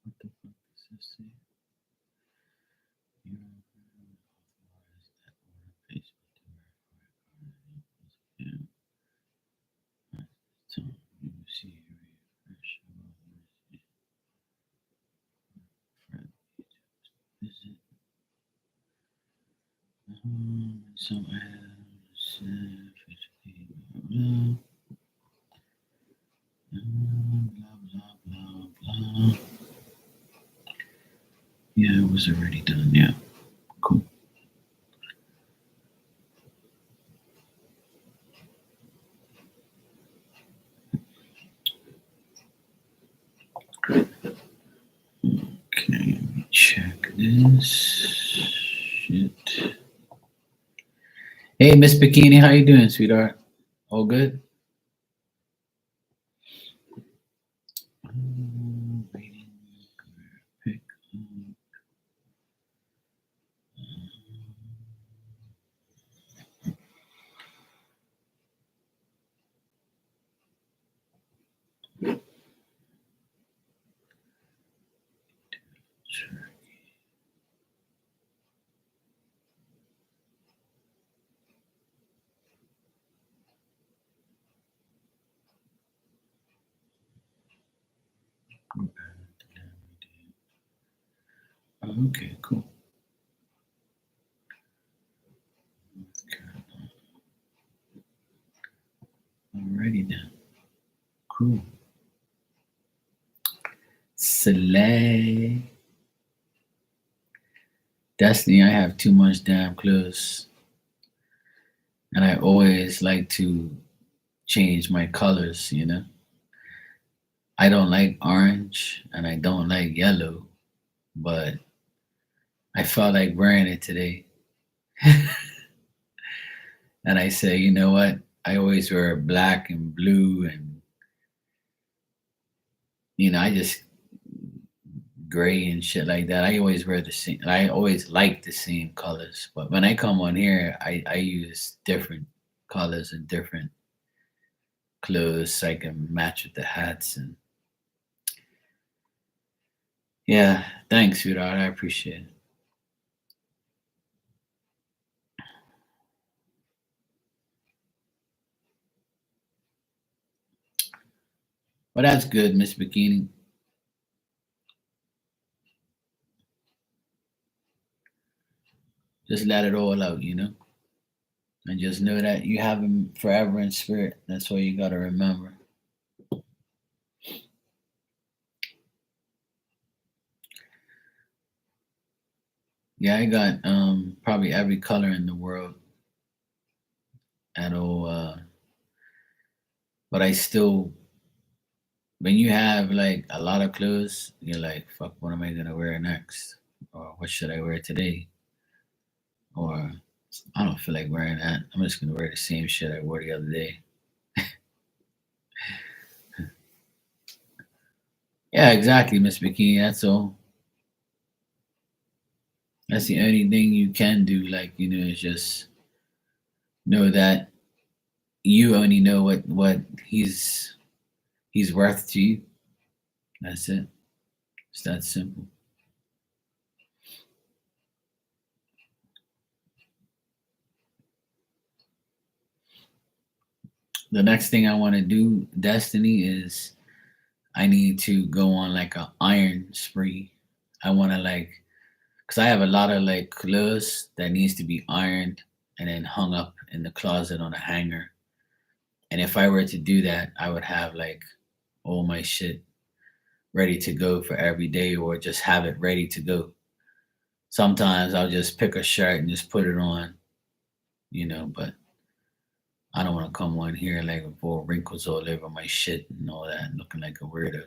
What the fuck does this say? You authorized that order Facebook to verify card. Yeah. So you see refresh visit. Some items blah blah blah blah. Yeah, it was already done. Yeah, cool. Okay, let me check this. Shit. Hey, Miss Bikini, how you doing, sweetheart? All good? Waiting. Pick. Okay, cool. Alrighty then. Cool. Slay. Destiny, I have too much damn clothes. And I always like to change my colors, you know? I don't like orange and I don't like yellow, but I felt like wearing it today. And I say, you know what? I always wear black and blue and, I just gray and shit like that. I always wear the same. I always like the same colors, but when I come on here, I use different colors and different clothes so I can match with the hats and yeah. Thanks, sweetheart. I appreciate it. Well, that's good, Miss Bikini. Just let it all out, and just know that you have him forever in spirit. That's what you gotta remember. Yeah, I got probably every color in the world at all, but I still when you have like a lot of clothes, you're like, fuck, what am I gonna wear next? Or what should I wear today? Or I don't feel like wearing that. I'm just gonna wear the same shit I wore the other day. Yeah, exactly, Miss Bikini. That's all. That's the only thing you can do. Like, is just know that you only know what he's worth to you. That's it. It's that simple. The next thing I want to do, Destiny, is I need to go on like a iron spree. I want to like, cause I have a lot of like clothes that needs to be ironed and then hung up in the closet on a hanger. And if I were to do that, I would have like all my shit ready to go for every day, or just have it ready to go. Sometimes I'll just pick a shirt and just put it on, but I don't want to come on here like with all wrinkles all over my shit and all that, looking like a weirdo.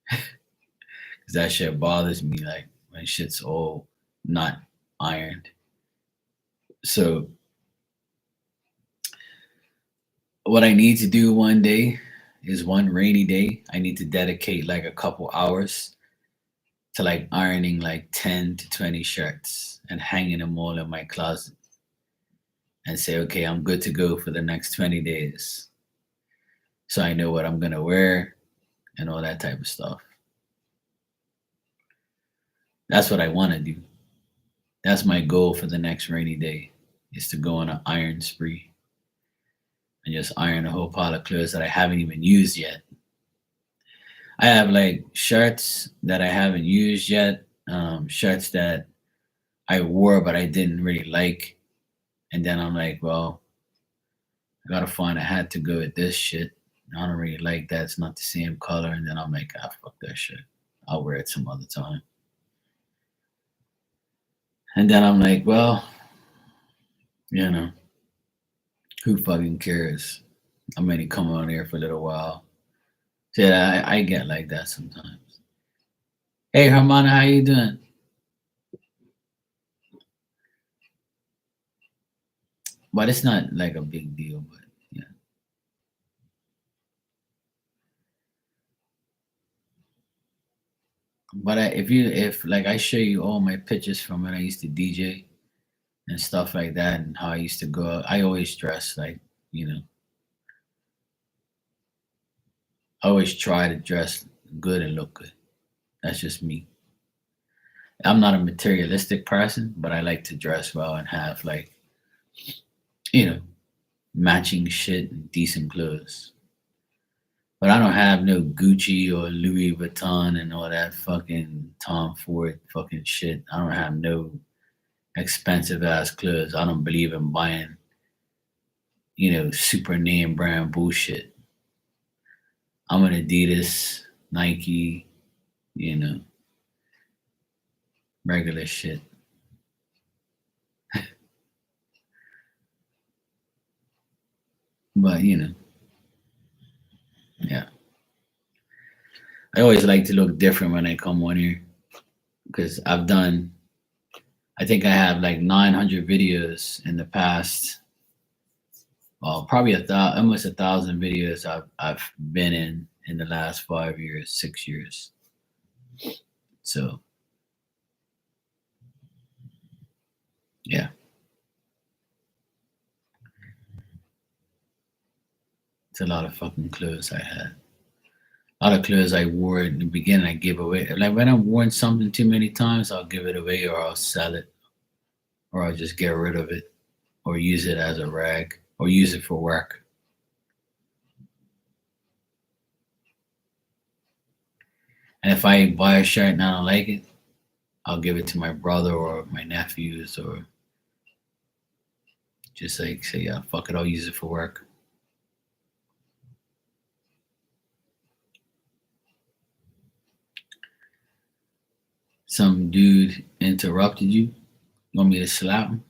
Cause that shit bothers me, like when shit's all not ironed. So what I need to do one day is one rainy day, I need to dedicate like a couple hours to like ironing like 10 to 20 shirts and hanging them all in my closet and say, okay, I'm good to go for the next 20 days. So I know what I'm going to wear and all that type of stuff. That's what I want to do. That's my goal for the next rainy day, is to go on an iron spree and just iron a whole pile of clothes that I haven't even used yet. I have like shirts that I haven't used yet, shirts that I wore but I didn't really like. And then I'm like, well, I gotta find a hat to go with this shit. I don't really like that. It's not the same color. And then I'm like, ah, fuck that shit. I'll wear it some other time. And then I'm like, well, you know, who fucking cares? I'm gonna come on here for a little while. So yeah, I get like that sometimes. Hey, Hermana, how you doing? But it's not like a big deal. But yeah. But if like I show you all my pictures from when I used to DJ and stuff like that, and how I used to go out, I always dress like, you know, I always try to dress good and look good. That's just me. I'm not a materialistic person, but I like to dress well and have like, you know, matching shit and decent clothes. But I don't have no Gucci or Louis Vuitton and all that fucking Tom Ford fucking shit. I don't have no expensive ass clothes. I don't believe in buying, super name brand bullshit. I'm an Adidas, Nike, you know, regular shit. But, yeah. I always like to look different when I come on here because I think I have like 900 videos in the past. Well, probably almost 1,000 videos I've been in the last 5 years, 6 years. So yeah, it's a lot of fucking clothes I had. A lot of clothes I wore in the beginning I give away. Like when I've worn something too many times, I'll give it away or I'll sell it or I'll just get rid of it or use it as a rag or use it for work. And if I buy a shirt and I don't like it, I'll give it to my brother or my nephews or just like say, yeah, fuck it, I'll use it for work. Some dude interrupted you. You want me to slap him?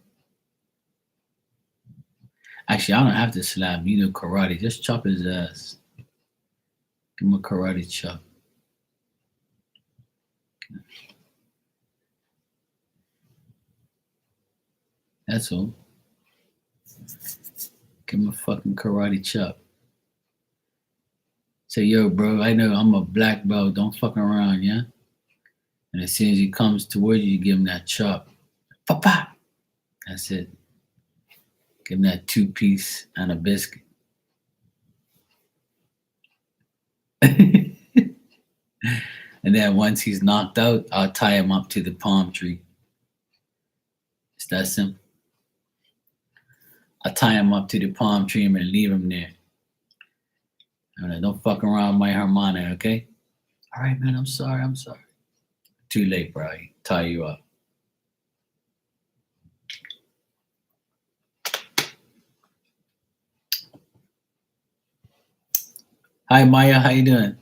Actually, I don't have to slap him. You know karate. Just chop his ass. Give him a karate chop. That's all. Give him a fucking karate chop. Say, yo, bro, I know I'm a black belt. Don't fuck around, yeah? And as soon as he comes towards you, you give him that chop. Papa! That's it. Give him that 2-piece and a biscuit. And then once he's knocked out, I'll tie him up to the palm tree. It's that simple. I tie him up to the palm tree and leave him there. I'm like, don't fuck around with my harmonic, okay? All right, man, I'm sorry. Too late, bro. I tie you up. Hi, Maya. How you doing?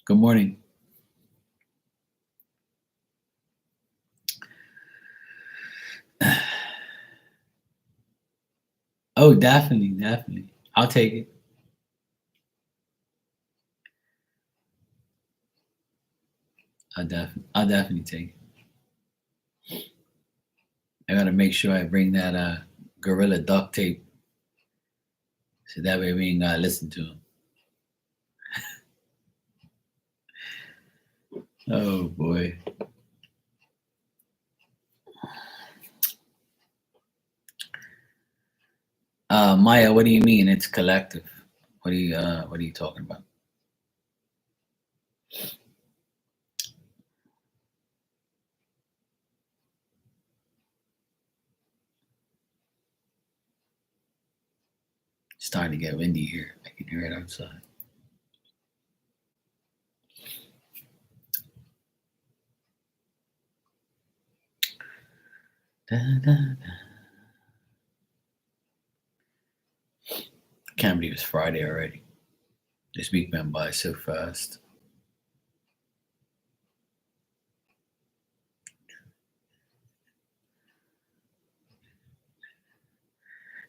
Good morning. Oh, definitely. I'll take it. I'll definitely take it. I gotta make sure I bring that gorilla duct tape, so that way we ain't gotta listen to him. Oh boy. Maya, what do you mean it's collective? What are you talking about? It's starting to get windy here. I can hear it outside. Da, da, da. Can't believe it's Friday already. This week went by so fast.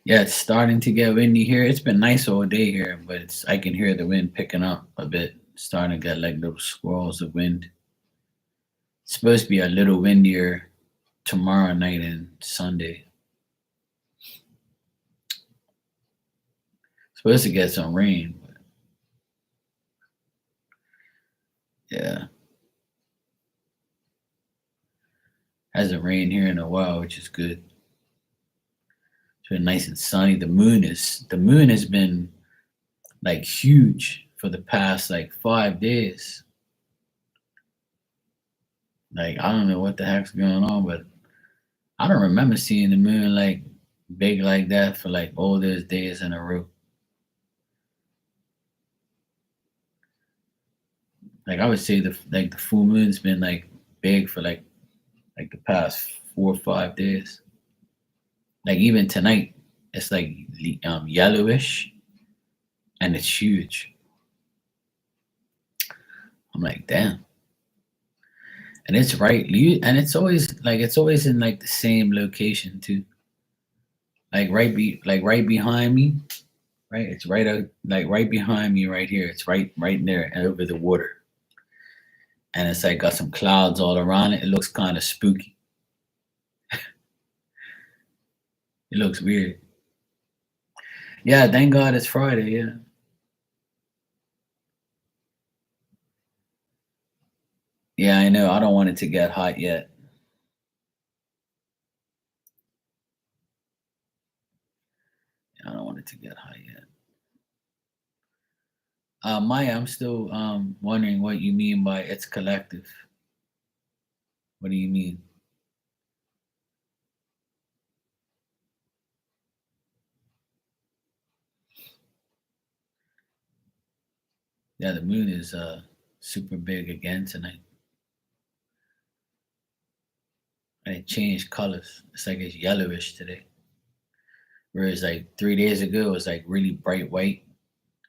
Yeah, it's starting to get windy here. It's been nice all day here, but I can hear the wind picking up a bit. It's starting to get like little squalls of wind. It's supposed to be a little windier tomorrow night and Sunday. Supposed to get some rain, but yeah, hasn't rained here in a while, which is good. It's been nice and sunny. The moon has been like huge for the past like 5 days. Like I don't know what the heck's going on, but I don't remember seeing the moon like big like that for like all those days in a row. Like I would say the full moon's been like big for like the past 4 or 5 days. Like even tonight, it's like yellowish and it's huge. I'm like, damn. And it's right, and it's always in like the same location too. Like right behind me, right? It's right out like right behind me right here. It's right there and over the water. And it's like got some clouds all around it. It looks kind of spooky. It looks weird. Yeah, thank God it's Friday. Yeah, yeah, I know. I don't want it to get hot yet. I don't want it to get hot yet. Maya, I'm still wondering what you mean by it's collective. What do you mean? Yeah, the moon is super big again tonight, and it changed colors. It's like it's yellowish today, whereas like 3 days ago it was like really bright white,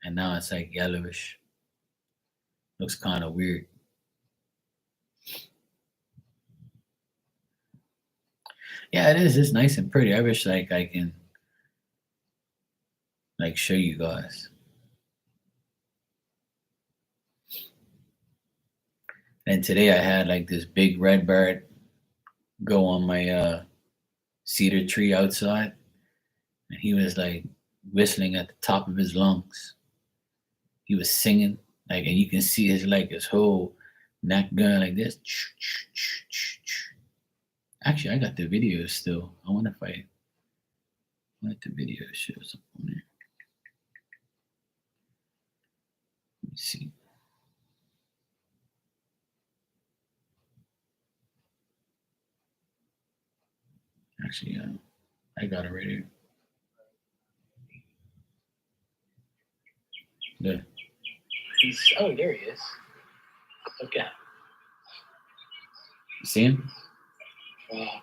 and now it's like yellowish. Looks kind of weird. Yeah, it is. It's nice and pretty. I wish like I can like show you guys. And today I had like this big red bird go on my cedar tree outside, and he was like whistling at the top of his lungs. He was singing, like, and you can see his whole neck going like this. Actually, I got the video still. I wonder if I let the video show something on there. Let me see. Actually, I got it right here. Look. Oh, there he is. Okay. You see him? Wow.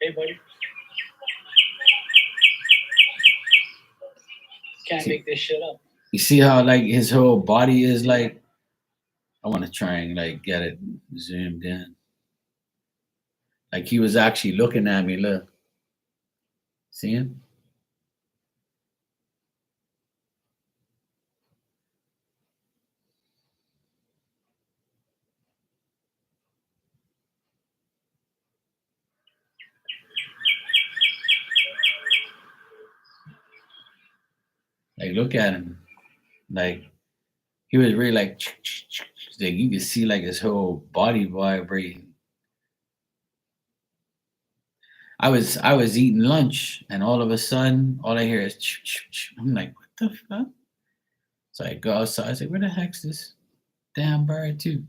Hey, buddy. Can't make this shit up. You see how like his whole body is like? I want to try and like get it zoomed in. Like he was actually looking at me. Look, see him? Like look at him. Like he was really like you could see like his whole body vibrating. I was eating lunch and all of a sudden all I hear is I'm like, what the fuck? So I go outside, I say, where the heck's this damn bird too?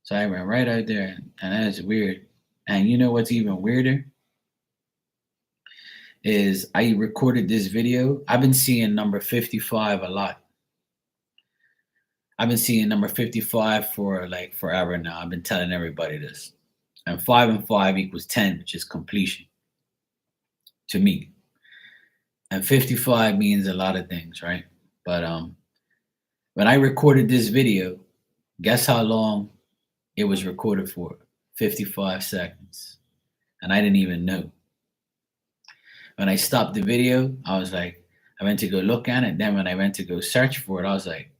So I went right out there and that is weird. And you know what's even weirder? Is I recorded this video. I've been seeing number 55 a lot. I've been seeing number 55 for like forever now. I've been telling everybody this. And 5 and 5 equals 10, which is completion to me. And 55 means a lot of things, right? But when I recorded this video, guess how long it was recorded for? 55 seconds. And I didn't even know. When I stopped the video, I was like, I went to go look at it. Then when I went to go search for it, I was like,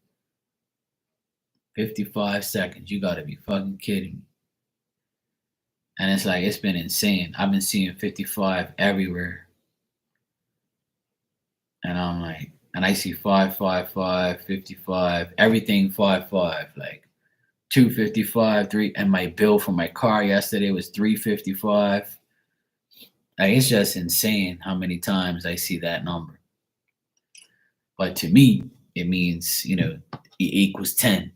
55 seconds. You gotta be fucking kidding me. And it's like, it's been insane. I've been seeing 55 everywhere. And I'm like, and I see 555, 55, everything 55, like 255, 3. And my bill for my car yesterday was 355. Like, it's just insane how many times I see that number. But to me, it means, it equals 10.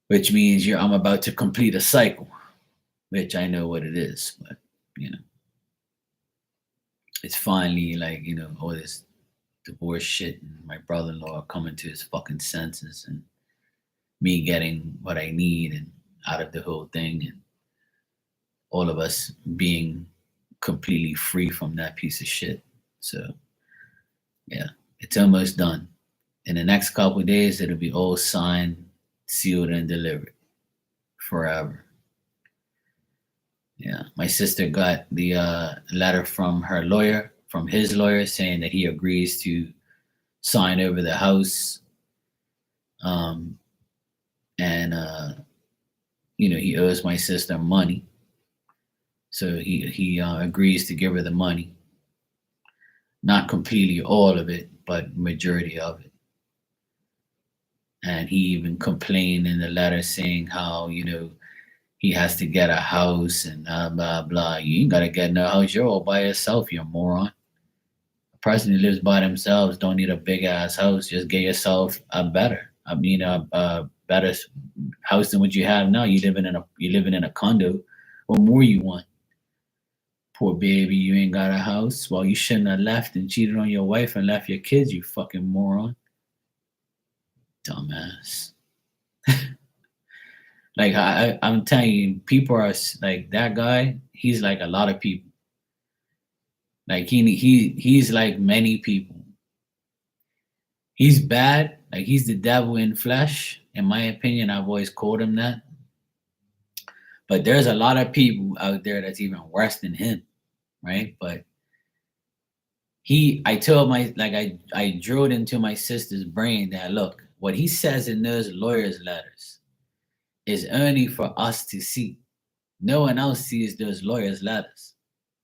Which means I'm about to complete a cycle, which I know what it is, but it's finally like, all this divorce shit and my brother-in-law coming to his fucking senses and me getting what I need and out of the whole thing and all of us being completely free from that piece of shit. So yeah, it's almost done. In the next couple of days, it'll be all signed, sealed, and delivered forever. Yeah, my sister got the letter from his lawyer, saying that he agrees to sign over the house, and he owes my sister money, so he agrees to give her the money, not completely all of it, but majority of it. And he even complained in the letter saying how he has to get a house and blah blah blah. You ain't gotta get no house. You're all by yourself, you moron. A person who lives by themselves don't need a big ass house. Just get yourself a better house than what you have now. You living in a condo. What more you want? Poor baby, you ain't got a house. Well, you shouldn't have left and cheated on your wife and left your kids, you fucking moron. Dumbass. Like I'm telling you, people are like that guy. He's like a lot of people. Like he's like many people. He's bad. Like he's the devil in flesh. In my opinion, I've always called him that. But there's a lot of people out there that's even worse than him, right? But I told I drilled into my sister's brain that look, what he says in those lawyers' letters is only for us to see. No one else sees those lawyers' letters,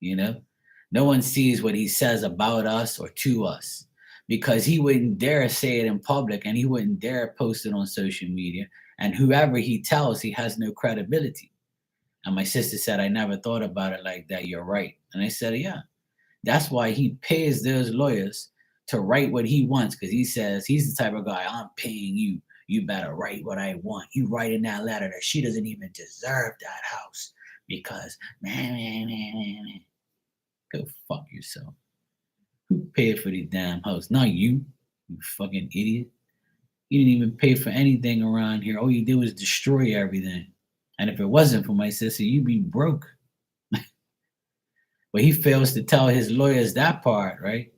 you know? No one sees what he says about us or to us because he wouldn't dare say it in public and he wouldn't dare post it on social media. And whoever he tells, he has no credibility. And my sister said, I never thought about it like that. You're right. And I said, yeah, that's why he pays those lawyers to write what he wants because he says he's the type of guy, I'm paying you. You better write what I want. You write in that letter that she doesn't even deserve that house because, man. Go fuck yourself. Who paid for the damn house? Not you, you fucking idiot. You didn't even pay for anything around here. All you did was destroy everything. And if it wasn't for my sister, you'd be broke. But he fails to tell his lawyers that part, right?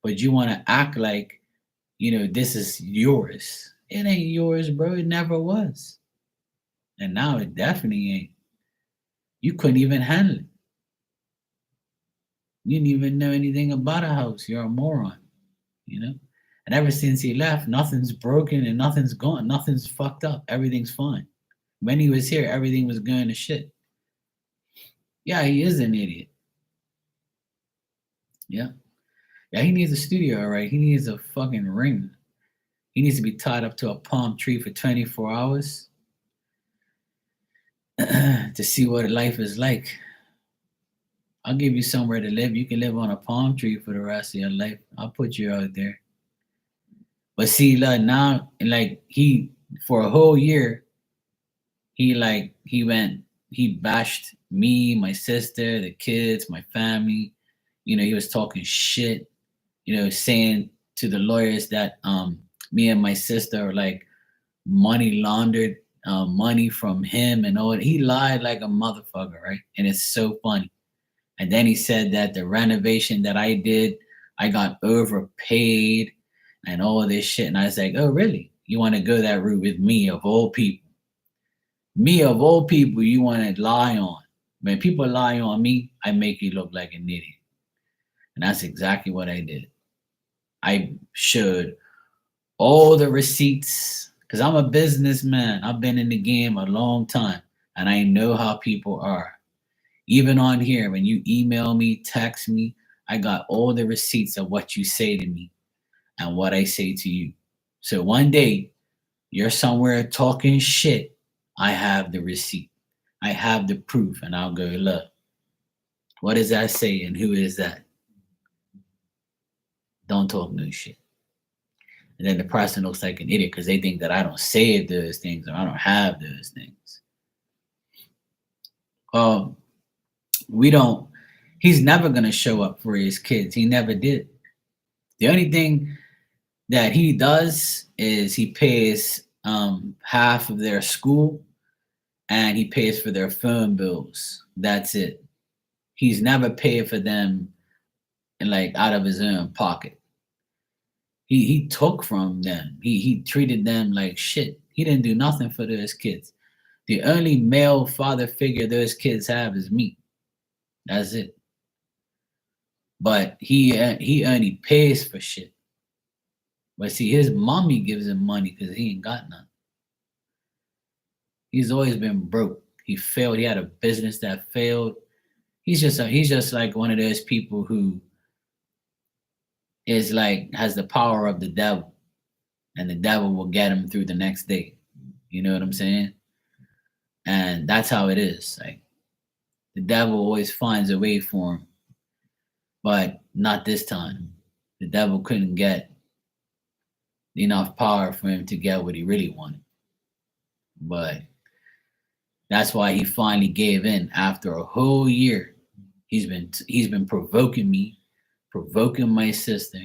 But you want to act like, this is yours. It ain't yours, bro. It never was. And now it definitely ain't. You couldn't even handle it. You didn't even know anything about a house. You're a moron, you know? And ever since he left, nothing's broken and nothing's gone. Nothing's fucked up. Everything's fine. When he was here, everything was going to shit. Yeah, he is an idiot. Yeah. Yeah, he needs a studio, all right. He needs a fucking ring. He needs to be tied up to a palm tree for 24 hours to see what life is like. I'll give you somewhere to live. You can live on a palm tree for the rest of your life. I'll put you out there. But see, like now, like he for a whole year, he bashed me, my sister, the kids, my family. He was talking shit. Saying to the lawyers that me and my sister are like money laundered money from him and all. He lied like a motherfucker, right? And it's so funny. And then he said that the renovation that I did, I got overpaid and all of this shit. And I was like, oh, really? You want to go that route with me of all people? Me of all people, you want to lie on. When people lie on me, I make you look like an idiot. And that's exactly what I did. I showed all the receipts because I'm a businessman. I've been in the game a long time and I know how people are. Even on here, when you email me, text me, I got all the receipts of what you say to me and what I say to you. So one day you're somewhere talking shit, I have the receipt. I have the proof, and I'll go, look, what does that say and who is that? Don't talk no shit. And then the person looks like an idiot because they think that I don't say those things or I don't have those things. Um, we don't, he's never going to show up for his kids. He never did. The only thing that he does is he pays half of their school and he pays for their phone bills. That's it. He's never paid for them like out of his own pocket. He took from them. He treated them like shit. He didn't do nothing for those kids. The only male father figure those kids have is me. That's it. But he only pays for shit. But see, his mommy gives him money because he ain't got none. He's always been broke. He failed. He had a business that failed. He's just like one of those people who is like has the power of the devil, and the devil will get him through the next day. You know what I'm saying? And that's how it is. Like the devil always finds a way for him, but not this time. The devil couldn't get enough power for him to get what he really wanted. But that's why he finally gave in after a whole year. He's been provoking me, provoking my sister.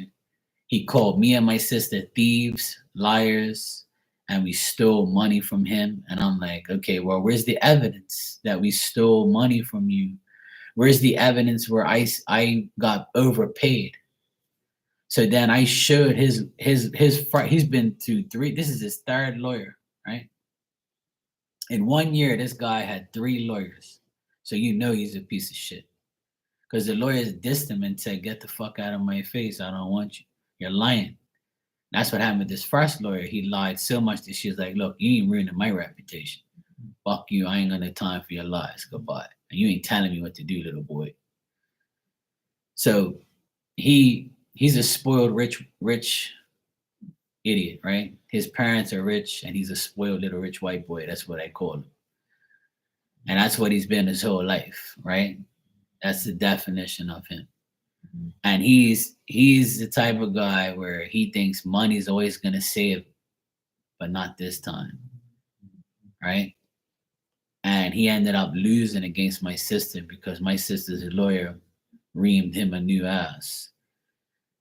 He called me and my sister thieves, liars, and we stole money from him. And I'm like, okay, well, where's the evidence that we stole money from you? Where's the evidence where I got overpaid? So then I showed he's been to three. This is his third lawyer, right? In one year, this guy had three lawyers. So you know he's a piece of shit. because the lawyers dissed him and said, "Get the fuck out of my face. I don't want you. You're lying." That's what happened with this first lawyer. He lied so much that she was like, "Look, you ain't ruining my reputation. Fuck you. I ain't gonna have time for your lies. Goodbye. And you ain't telling me what to do, little boy." So he's a spoiled rich idiot, right? His parents are rich, and he's a spoiled little rich white boy. That's what I call him, and that's what he's been his whole life, right? That's the definition of him. And he's the type of guy where he thinks money's always gonna save, but not this time, right? And he ended up losing against my sister because my sister's lawyer reamed him a new ass.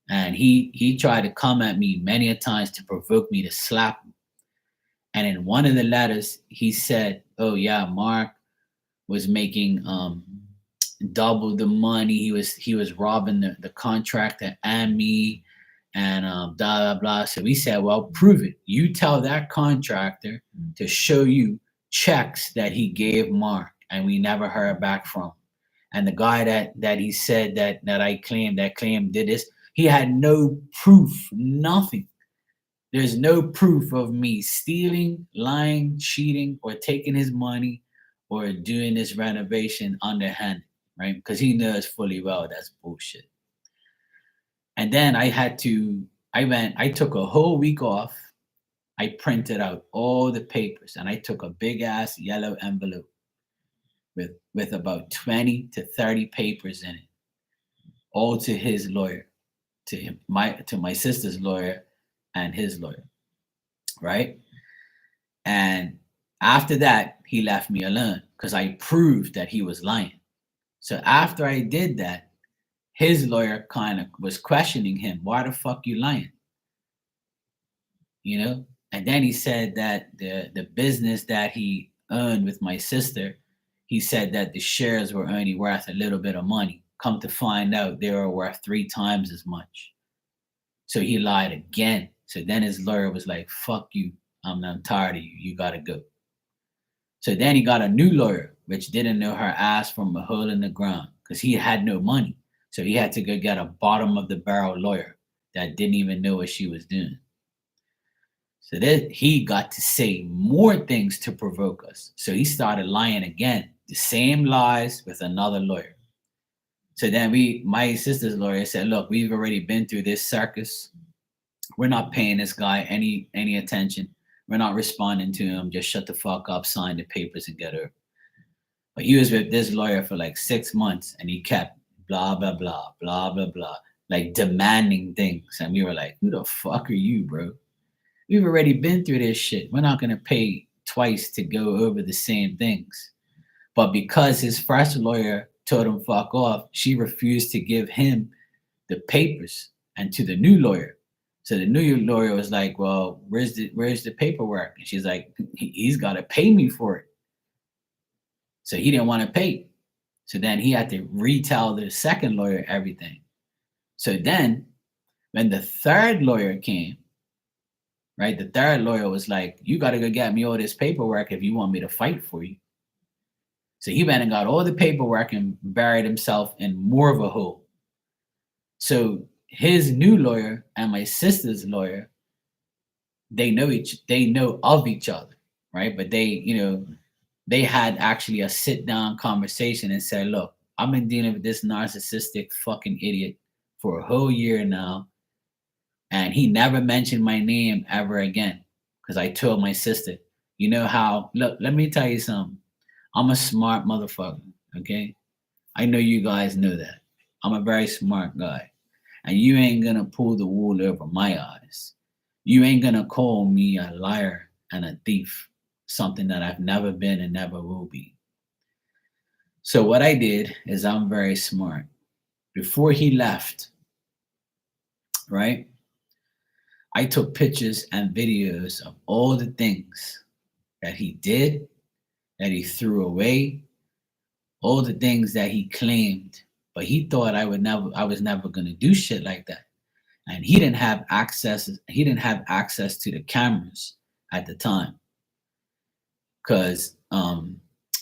And he tried to come at me many a times to provoke me to slap him. And in one of the letters, he said, "Oh yeah, Mark was making double the money. He was robbing the contractor and me, and blah blah blah." So we said, "Well, prove it. You tell that contractor to show you checks that he gave Mark," and we never heard back from. And the guy that he said that I claimed that claimed did this, he had no proof, nothing. There's no proof of me stealing, lying, cheating, or taking his money or doing this renovation underhand, right? Because he knows fully well that's bullshit. And then I took a whole week off. I printed out all the papers and I took a big ass yellow envelope with about 20 to 30 papers in it, all to his lawyer, to my sister's lawyer and his lawyer, right? And after that, he left me alone because I proved that he was lying. So after I did that, his lawyer kind of was questioning him, "Why the fuck you lying?" You know? And then he said that the business that he owned with my sister, he said that the shares were only worth a little bit of money. Come to find out, they were worth 3 times as much. So he lied again. So then his lawyer was like, "Fuck you. I'm tired of you. You gotta go." So then he got a new lawyer, which didn't know her ass from a hole in the ground because he had no money. So he had to go get a bottom of the barrel lawyer that didn't even know what she was doing. So then he got to say more things to provoke us. So he started lying again, the same lies with another lawyer. So then my sister's lawyer said, "Look, we've already been through this circus. We're not paying this guy any attention. We're not responding to him. Just shut the fuck up, sign the papers, and get her." But he was with this lawyer for like 6 months, and he kept blah blah blah blah blah blah, like demanding things, and we were like, "Who the fuck are you, bro? We've already been through this shit. We're not gonna pay twice to go over the same things." But because his first lawyer told him fuck off, she refused to give him the papers and to the new lawyer. So the new lawyer was like, "Well, where's the paperwork?" And she's like, "He's got to pay me for it." So he didn't want to pay. So then he had to retell the second lawyer everything. So then when the third lawyer came, right, the third lawyer was like, "You got to go get me all this paperwork if you want me to fight for you." So he went and got all the paperwork and buried himself in more of a hole. So his new lawyer and my sister's lawyer, they know of each other, right? But they had actually a sit down conversation and said, "Look, I've been dealing with this narcissistic fucking idiot for a whole year now, and he never mentioned my name ever again." Because I told my sister, "You know how? Look, let me tell you something. I'm a smart motherfucker, okay? I know you guys know that. I'm a very smart guy. And you ain't gonna pull the wool over my eyes. You ain't gonna call me a liar and a thief, something that I've never been and never will be." So what I did is I'm very smart. Before he left, right, I took pictures and videos of all the things that he did, that he threw away, all the things that he claimed, but he thought I was never gonna do shit like that. And he didn't have access to the cameras at the time. Cause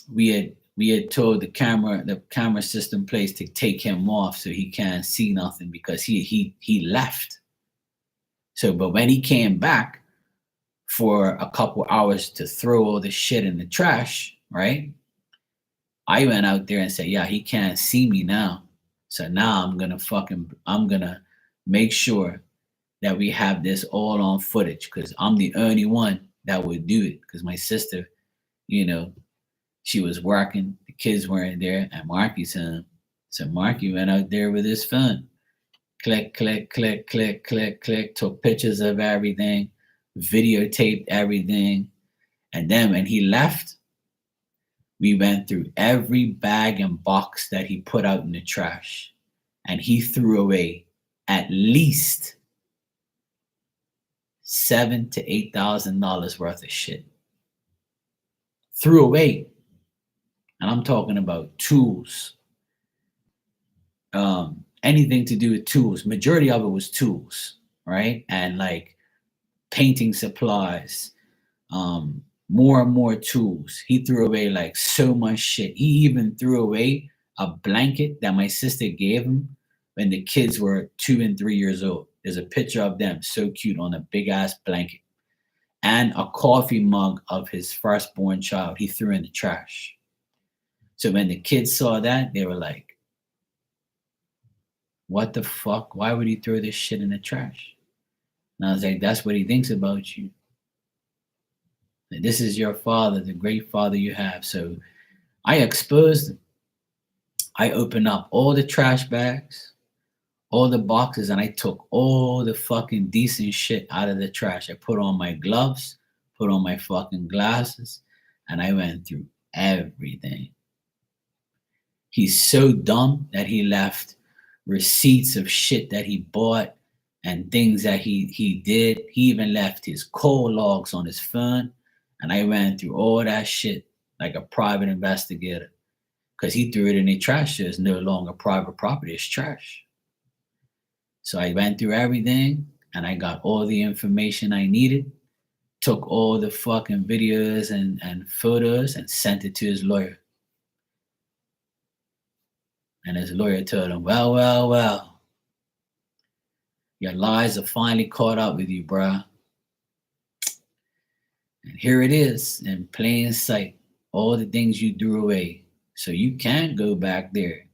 we we had told the camera system place to take him off so he can't see nothing because he left. So, but when he came back for a couple hours to throw all the shit in the trash, right? I went out there and said, yeah, he can't see me now. So now I'm gonna make sure that we have this all on footage because I'm the only one that would do it. Because my sister, you know, she was working, the kids weren't there, and Marky's home. So Marky went out there with his phone. Click, click, click, click, click, click, took pictures of everything, videotaped everything. And then when he left, we went through every bag and box that he put out in the trash. And he threw away at least $7,000 to $8,000 worth of shit. Threw away. And I'm talking about tools. Anything to do with tools. Majority of it was tools, right? And like painting supplies, more and more tools. He threw away like so much shit. He even threw away a blanket that my sister gave him when the kids were 2 and 3 years old. There's a picture of them, so cute, on a big ass blanket. And a coffee mug of his firstborn child he threw in the trash. So when the kids saw that, they were like, what the fuck? Why would he throw this shit in the trash? And I was like, that's what he thinks about you. This is your father, the great father you have. So I exposed him. I opened up all the trash bags, all the boxes, and I took all the fucking decent shit out of the trash. I put on my gloves, put on my fucking glasses, and I went through everything. He's so dumb that he left receipts of shit that he bought and things that he did. He even left his call logs on his phone. And I ran through all that shit like a private investigator because he threw it in the trash. So it's no longer private property, it's trash. So I went through everything and I got all the information I needed, took all the fucking videos and photos and sent it to his lawyer. And his lawyer told him, well, your lies are finally caught up with you, bruh. And here it is in plain sight, all the things you threw away. So you can't go back there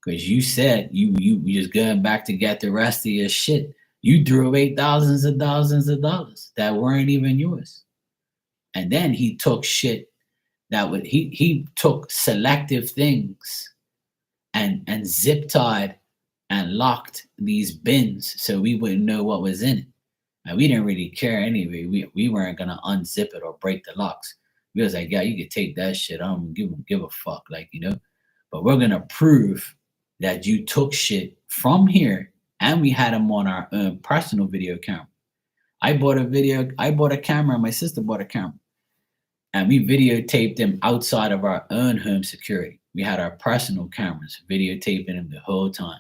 because you said you just going back to get the rest of your shit. You threw away thousands of dollars that weren't even yours. And then he took shit that would, he took selective things and zip tied and locked these bins so we wouldn't know what was in it. And we didn't really care anyway. We weren't gonna unzip it or break the locks. We was like, yeah, you could take that shit. I don't give a fuck, like, you know. But we're gonna prove that you took shit from here, and we had them on our own personal video camera. I bought a camera, my sister bought a camera. And we videotaped them outside of our own home security. We had our personal cameras videotaping them the whole time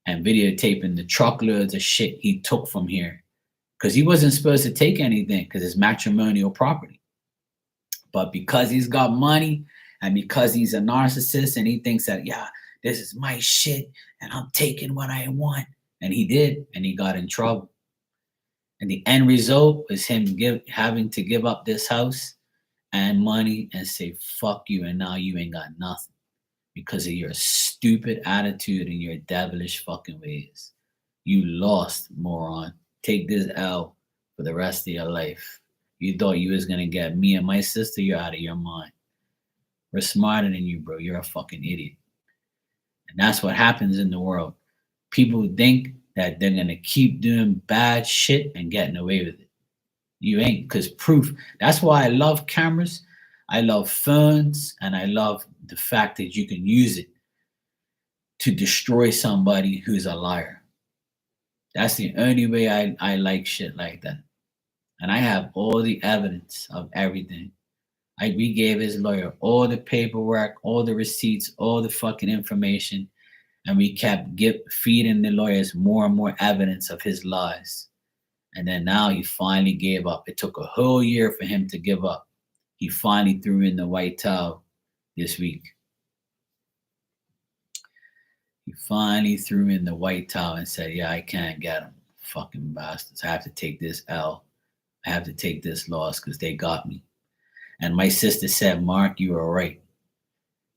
and videotaping the truckloads of shit he took from here because he wasn't supposed to take anything because it's matrimonial property. But because he's got money and because he's a narcissist and he thinks that, yeah, this is my shit and I'm taking what I want. And he did, and he got in trouble. And the end result was him having to give up this house and money and say, fuck you, and now you ain't got nothing because of your stupid attitude and your devilish fucking ways. You lost, moron. Take this L for the rest of your life. You thought you was gonna get me and my sister, you're out of your mind. We're smarter than you, bro. You're a fucking idiot. And that's what happens in the world. People think that they're gonna keep doing bad shit and getting away with it. You ain't, because proof. That's why I love cameras. I love phones, and I love the fact that you can use it to destroy somebody who's a liar. That's the only way I like shit like that. And I have all the evidence of everything. We gave his lawyer all the paperwork, all the receipts, all the fucking information, and we kept feeding the lawyers more and more evidence of his lies. And then now he finally gave up. It took a whole year for him to give up. He finally threw in the white towel this week. He finally threw in the white towel and said, yeah, I can't get him. Fucking bastards. I have to take this L. I have to take this loss because they got me. And my sister said, Mark, you were right.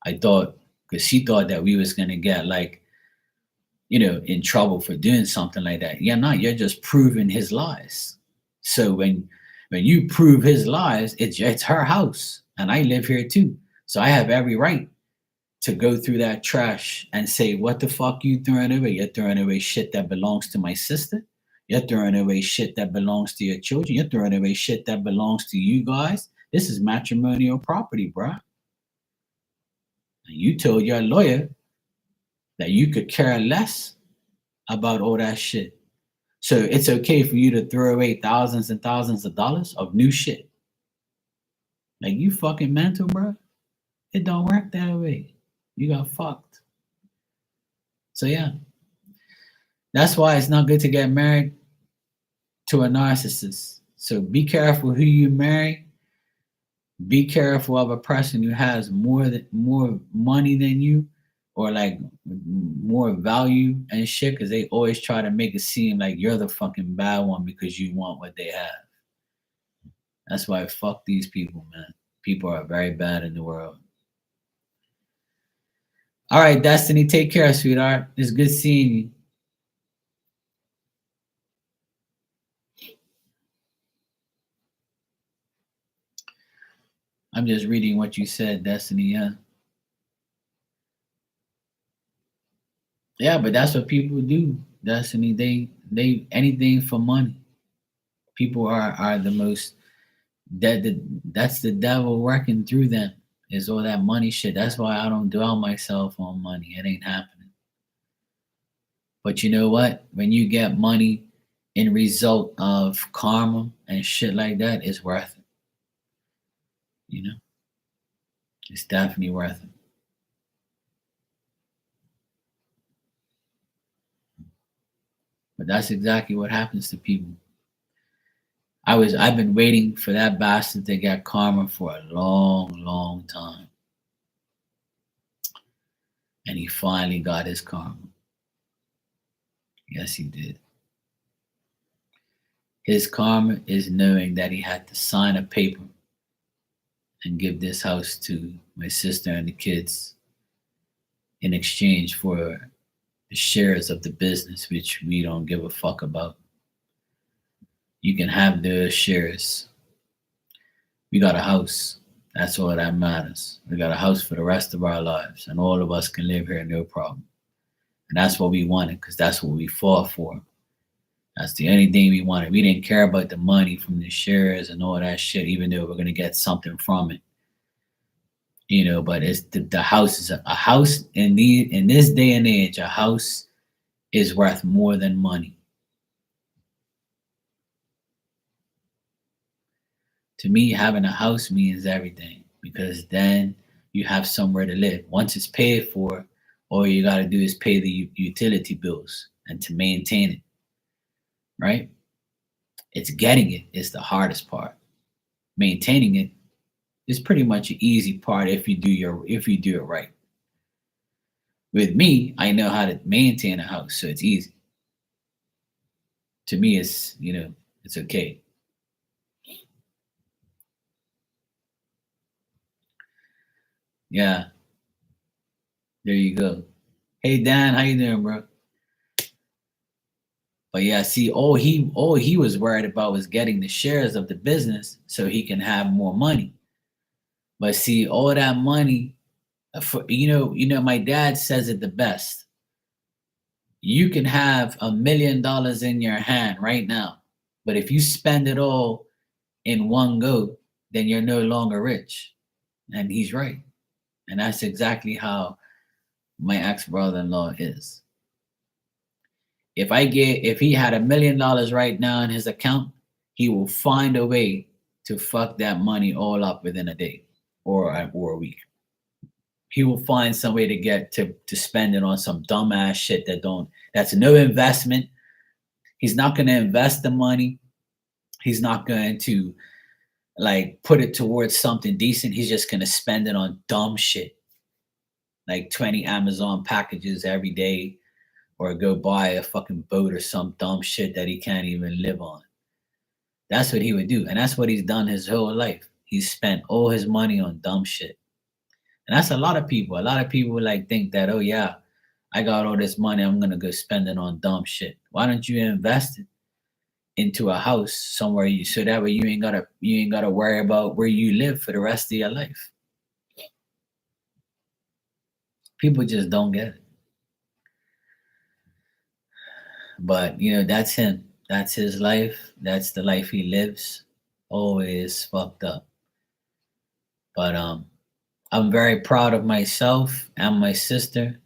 I thought, because she thought that we was going to get like, in trouble for doing something like that. Yeah, no, you're just proving his lies. So when you prove his lies, it's her house. And I live here too. So I have every right to go through that trash and say, what the fuck you throwing away? You're throwing away shit that belongs to my sister. You're throwing away shit that belongs to your children. You're throwing away shit that belongs to you guys. This is matrimonial property, bruh. And you told your lawyer that you could care less about all that shit. So it's okay for you to throw away thousands and thousands of dollars of new shit. Like, you fucking mental, bruh. It don't work that way. You got fucked. So yeah. That's why it's not good to get married to a narcissist. So be careful who you marry. Be careful of a person who has more money than you, or like more value and shit, because they always try to make it seem like you're the fucking bad one because you want what they have. That's why fuck these people, man. People are very bad in the world. All right, Destiny, take care, sweetheart. It's good seeing you. I'm just reading what you said, Destiny. Yeah. Yeah, but that's what people do, Destiny. They anything for money. People are the most that's the devil working through them, is all that money shit. That's why I don't dwell myself on money. It ain't happening. But you know what? When you get money in result of karma and shit like that, it's worth it. It's definitely worth it. But that's exactly what happens to people. I've been waiting for that bastard to get karma for a long, long time. And he finally got his karma. Yes, he did. His karma is knowing that he had to sign a paper and give this house to my sister and the kids in exchange for the shares of the business, which we don't give a fuck about. You can have the shares. We got a house. That's all that matters. We got a house for the rest of our lives, and all of us can live here no problem. And that's what we wanted, because that's what we fought for. That's the only thing we wanted. We didn't care about the money from the shares and all that shit, even though we're gonna get something from it. But it's the house is a house in this day and age. A house is worth more than money. To me, having a house means everything, because then you have somewhere to live. Once it's paid for, all you got to do is pay the utility bills and to maintain it, right? It's getting it is the hardest part. Maintaining it is pretty much an easy part if you do it right. With me, I know how to maintain a house, so it's easy. To me, it's okay. Yeah. There you go. Hey Dan, how you doing, bro? But yeah, see, all he was worried about was getting the shares of the business so he can have more money. But see, all that money, my dad says it the best. You can have $1 million in your hand right now, but if you spend it all in one go, then you're no longer rich. And he's right. And that's exactly how my ex-brother-in-law is. If he had $1 million right now in his account, he will find a way to fuck that money all up within a day or a week. He will find some way to get to spend it on some dumbass shit that's no investment. He's not going to invest the money. He's not going to like put it towards something decent, he's just gonna spend it on dumb shit, like 20 Amazon packages every day, or go buy a fucking boat or some dumb shit that he can't even live on. That's what he would do. And that's what he's done his whole life. He's spent all his money on dumb shit. And that's a lot of people. A lot of people like think that, oh yeah, I got all this money, I'm gonna go spend it on dumb shit. Why don't you invest it into a house somewhere you so that way you ain't gotta worry about where you live for the rest of your life. People just don't get it. But that's him. That's his life. That's the life he lives. Always fucked up. But I'm very proud of myself and my sister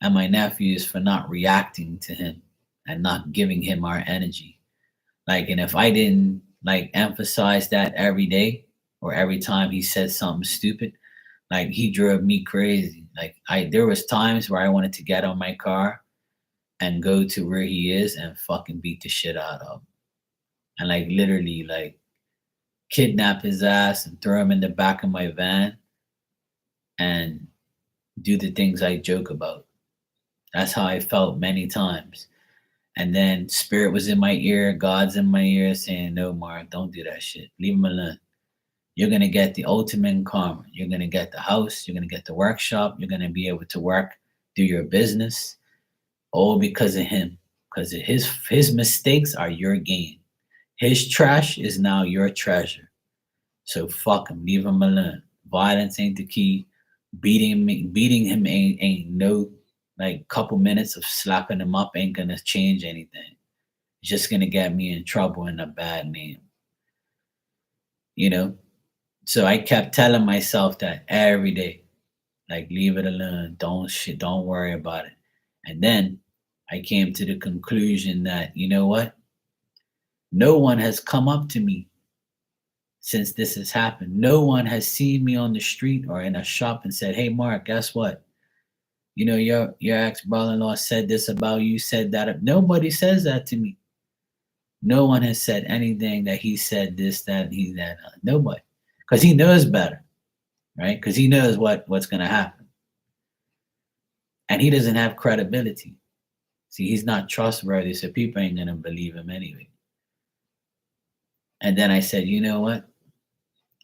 and my nephews for not reacting to him and not giving him our energy. Like, and if I didn't like emphasize that every day or every time he said something stupid, like he drove me crazy. Like there was times where I wanted to get on my car and go to where he is and fucking beat the shit out of him. And like literally like kidnap his ass and throw him in the back of my van and do the things I joke about. That's how I felt many times. And then spirit was in my ear, God's in my ear saying, no, Mark, don't do that shit. Leave him alone. You're going to get the ultimate karma. You're going to get the house. You're going to get the workshop. You're going to be able to work, do your business, all because of him. Because his mistakes are your gain. His trash is now your treasure. So fuck him. Leave him alone. Violence ain't the key. Beating him ain't no like couple minutes of slapping him up ain't gonna change anything. It's just gonna get me in trouble and a bad name. You know? So I kept telling myself that every day. Like leave it alone. Don't worry about it. And then I came to the conclusion that, you know what? No one has come up to me since this has happened. No one has seen me on the street or in a shop and said, hey Mark, guess what? Your ex-brother-in-law said this about you, said that. Nobody says that to me. No one has said anything that he said this, that, he that. Nobody. Because he knows better, right? Because he knows what's going to happen. And he doesn't have credibility. See, he's not trustworthy, so people ain't going to believe him anyway. And then I said, you know what?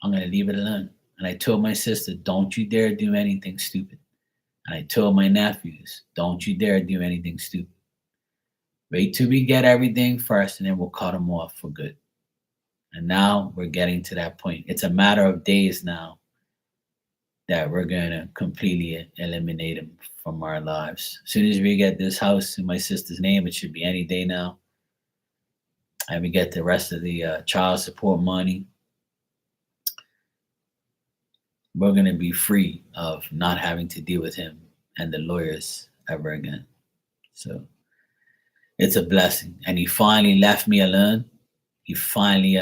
I'm going to leave it alone. And I told my sister, don't you dare do anything stupid. And I told my nephews, don't you dare do anything stupid. Wait till we get everything first and then we'll cut them off for good. And now we're getting to that point. It's a matter of days now that we're going to completely eliminate them from our lives. As soon as we get this house in my sister's name, it should be any day now. And we get the rest of the child support money. We're going to be free of not having to deal with him and the lawyers ever again. So it's a blessing. And he finally left me alone. He finally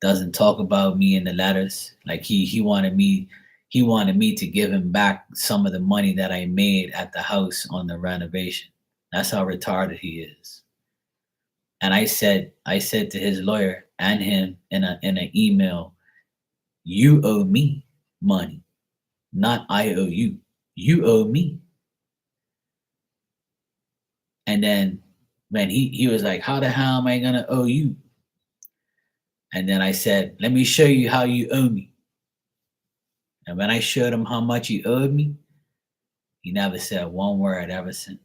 doesn't talk about me in the letters. Like he wanted me to give him back some of the money that I made at the house on the renovation. That's how retarded he is. And I said to his lawyer and him in an email, you owe me money, not I owe you. You owe me. And then when he was like, how the hell am I gonna owe you? And then I said, let me show you how you owe me. And when I showed him how much he owed me, he never said one word ever since.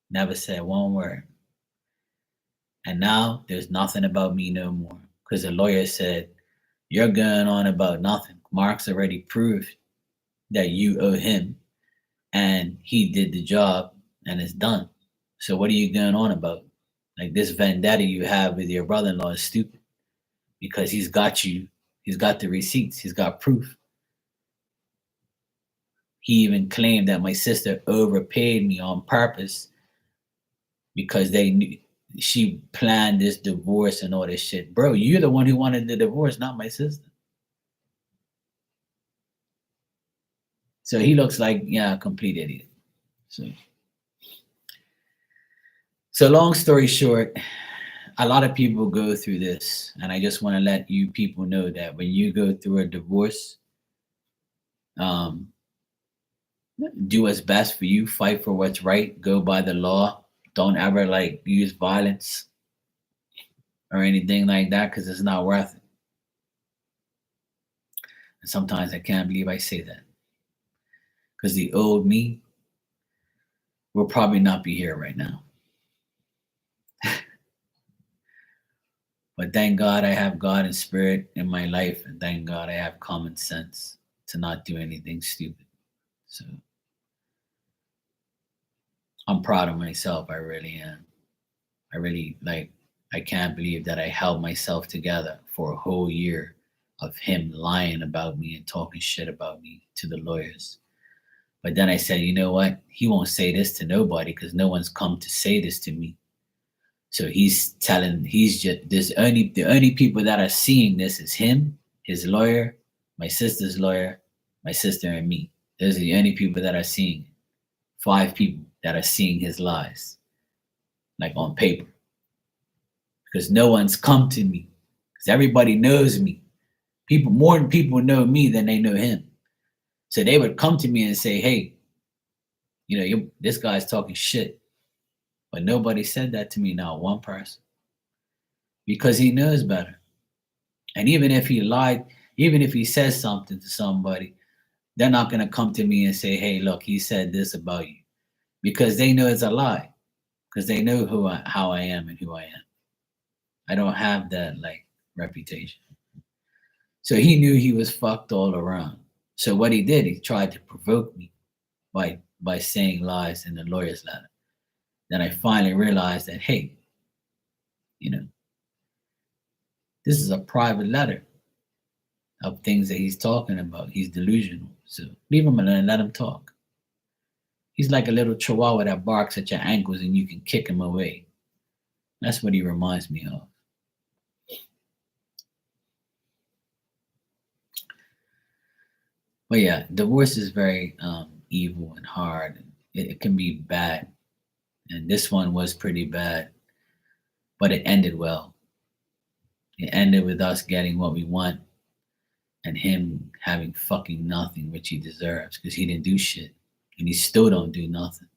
Never said one word. And now there's nothing about me no more. Because the lawyer said, you're going on about nothing. Mark's already proved that you owe him and he did the job and it's done. So what are you going on about? Like this vendetta you have with your brother-in-law is stupid because he's got the receipts, he's got proof. He even claimed that my sister overpaid me on purpose because they knew she planned this divorce and all this shit. Bro, you're the one who wanted the divorce, not my sister. So he looks like, a complete idiot. So long story short, A lot of people go through this, and I just want to let you people know that when you go through a divorce, um, do what's best for you, fight for what's right, go by the law. Don't ever like use violence or anything like that because it's not worth it. And sometimes I can't believe I say that because the old me will probably not be here right now. But thank God I have God and spirit in my life, and thank God I have common sense to not do anything stupid. So I'm proud of myself. I really am. I really like, I can't believe that I held myself together for a whole year of him lying about me and talking shit about me to the lawyers. But then I said, you know what? He won't say this to nobody because no one's come to say this to me. So he's just, the only people that are seeing this is him, his lawyer, my sister's lawyer, my sister and me. Those are the only people that are seeing it. 5 people that are seeing his lies, like on paper. Because no one's come to me. Because everybody knows me. People, more than people know me than they know him. So they would come to me and say, hey, this guy's talking shit. But nobody said that to me, not one person. Because he knows better. And even if he lied, even if he says something to somebody, they're not going to come to me and say, hey, look, he said this about you. Because they know it's a lie. Because they know how I am and who I am. I don't have that like reputation. So he knew he was fucked all around. So what he did, he tried to provoke me by saying lies in the lawyer's letter. Then I finally realized that, hey, you know, this is a private letter of things that he's talking about. He's delusional. So leave him alone and let him talk. He's like a little chihuahua that barks at your ankles and you can kick him away. That's what he reminds me of. But yeah, divorce is very evil and hard. It can be bad. And this one was pretty bad, but it ended well. It ended with us getting what we want and him having fucking nothing, which he deserves because he didn't do shit. And he still don't do nothing,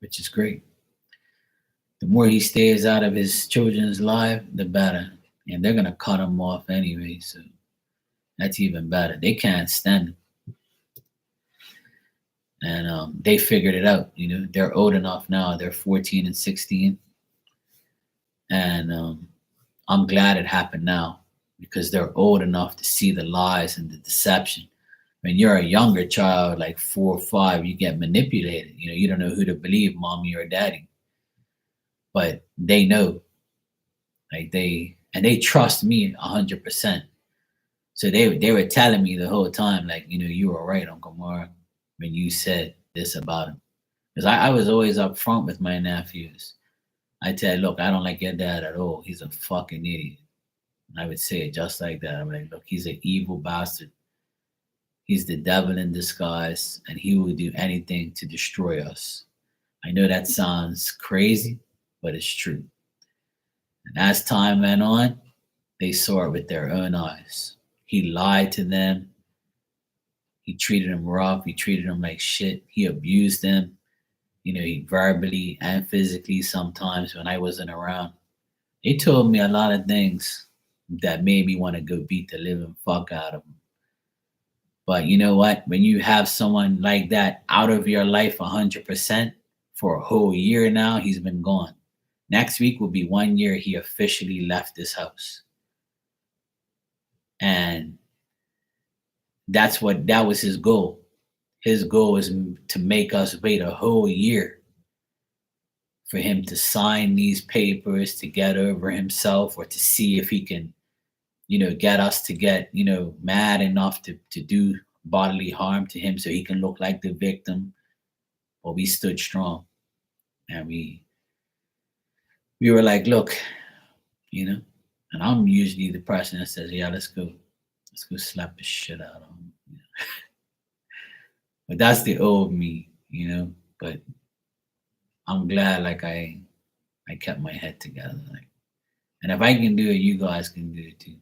which is great. The more he stays out of his children's life, the better. And they're going to cut him off anyway. So that's even better. They can't stand him. And they figured it out. They're old enough now. They're 14 and 16. And I'm glad it happened now because they're old enough to see the lies and the deception. When you're a younger child, like 4 or 5, you get manipulated. You don't know who to believe, mommy or daddy. But they know, like they trust me 100%. So they were telling me the whole time, like, you were right, Uncle Mark, when you said this about him. Because I was always up front with my nephews. I tell, look, I don't like your dad at all. He's a fucking idiot. And I would say it just like that. I'm like, look, he's an evil bastard. He's the devil in disguise, and he will do anything to destroy us. I know that sounds crazy, but it's true. And as time went on, they saw it with their own eyes. He lied to them. He treated them rough. He treated them like shit. He abused them. He verbally and physically sometimes when I wasn't around. He told me a lot of things that made me want to go beat the living fuck out of him. But you know what? When you have someone like that out of your life 100% for a whole year now, he's been gone. Next week will be 1 year he officially left this house. And that was his goal. His goal was to make us wait a whole year for him to sign these papers, to get over himself, or to see if he can, get us to get, mad enough to do bodily harm to him so he can look like the victim. But we stood strong. And we were like, look, and I'm usually the person that says, yeah, let's go slap the shit out of him. But that's the old me, but I'm glad like I I kept my head together. Like, and if I can do it, you guys can do it too.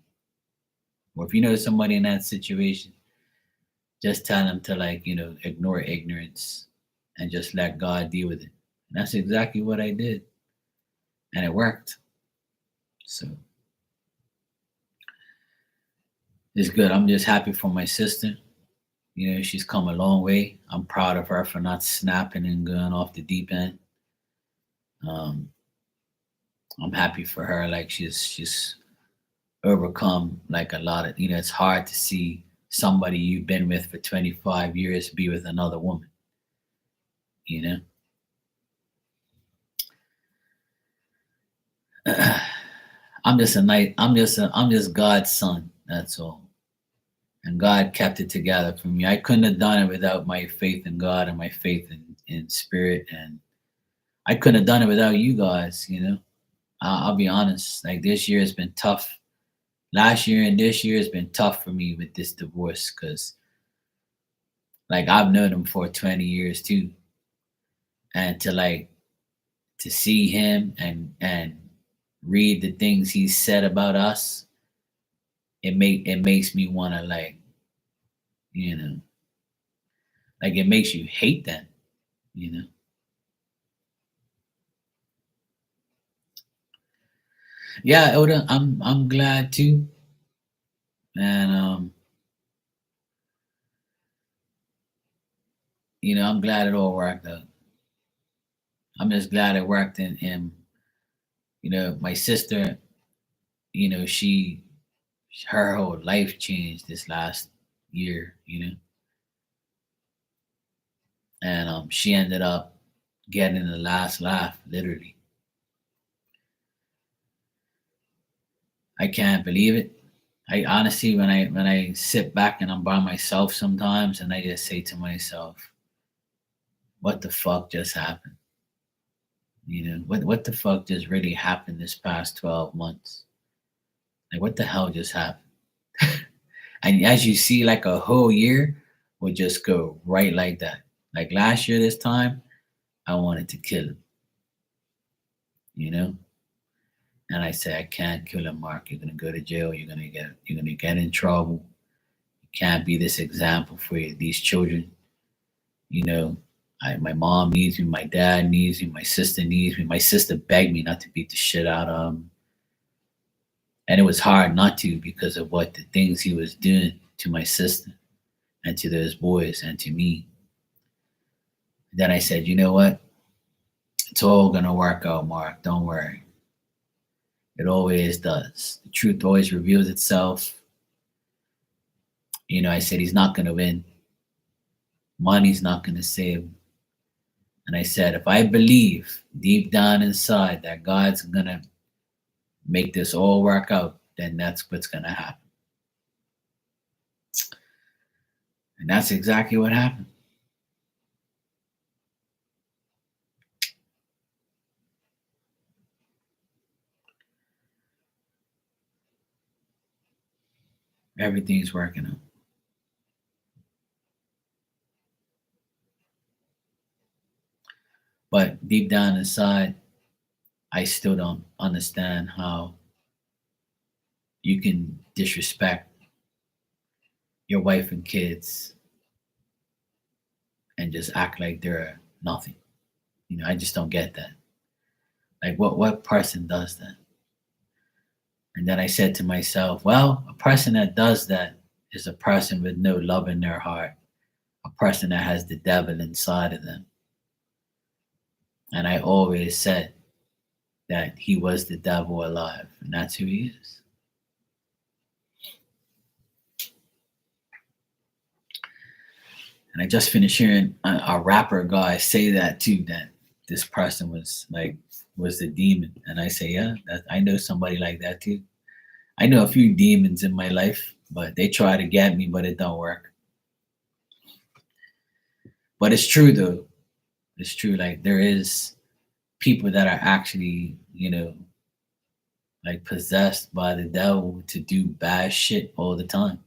Or if you know somebody in that situation, just tell them to, like, ignore ignorance and just let God deal with it. And that's exactly what I did. And it worked. So it's good. I'm just happy for my sister. She's come a long way. I'm proud of her for not snapping and going off the deep end. Um, I'm happy for her. Like, she's overcome, like, a lot of, it's hard to see somebody you've been with for 25 years be with another woman. You know, I'm just God's son. That's all. And God kept it together for me. I couldn't have done it without my faith in God and my faith in spirit, and I couldn't have done it without you guys. I'll be honest. Like, this year has been tough. Last year and this year has been tough for me with this divorce, because, like, I've known him for 20 years too, and to see him and read the things he said about us, it makes me want to, like, you know like, it makes you hate them. You know. Yeah, Oda, I'm glad too, and I'm glad it all worked out. I'm just glad it worked, and my sister, she her whole life changed this last year. And she ended up getting the last laugh, literally. I can't believe it. I honestly, when I sit back and I'm by myself sometimes, and I just say to myself, what the fuck just happened? What the fuck just really happened this past 12 months? Like, what the hell just happened? And as you see, like, a whole year would just go right like that. Like, last year this time, I wanted to kill him, you know? And I said, I can't kill him, Mark. You're gonna go to jail. You're gonna get in trouble. You can't be this example for these children. You know, my mom needs me, my dad needs me, my sister needs me. My sister begged me not to beat the shit out of him. And it was hard not to, because of what the things he was doing to my sister and to those boys and to me. Then I said, you know what? It's all gonna work out, Mark. Don't worry. It always does. The truth always reveals itself. I said he's not gonna win. Money's not gonna save him. And I said, if I believe deep down inside that God's gonna make this all work out, then that's what's gonna happen. And that's exactly what happened. Everything's working out. But deep down inside, I still don't understand how you can disrespect your wife and kids and just act like they're nothing. I just don't get that. Like, what person does that? And then I said to myself, well, a person that does that is a person with no love in their heart, a person that has the devil inside of them. And I always said that he was the devil alive, and that's who he is. And I just finished hearing a rapper guy say that too, that this person was the demon. And I say, yeah, I know somebody like that too. I know a few demons in my life, but they try to get me, but it don't work. But it's true though. It's true. Like, there is people that are actually, like, possessed by the devil to do bad shit all the time.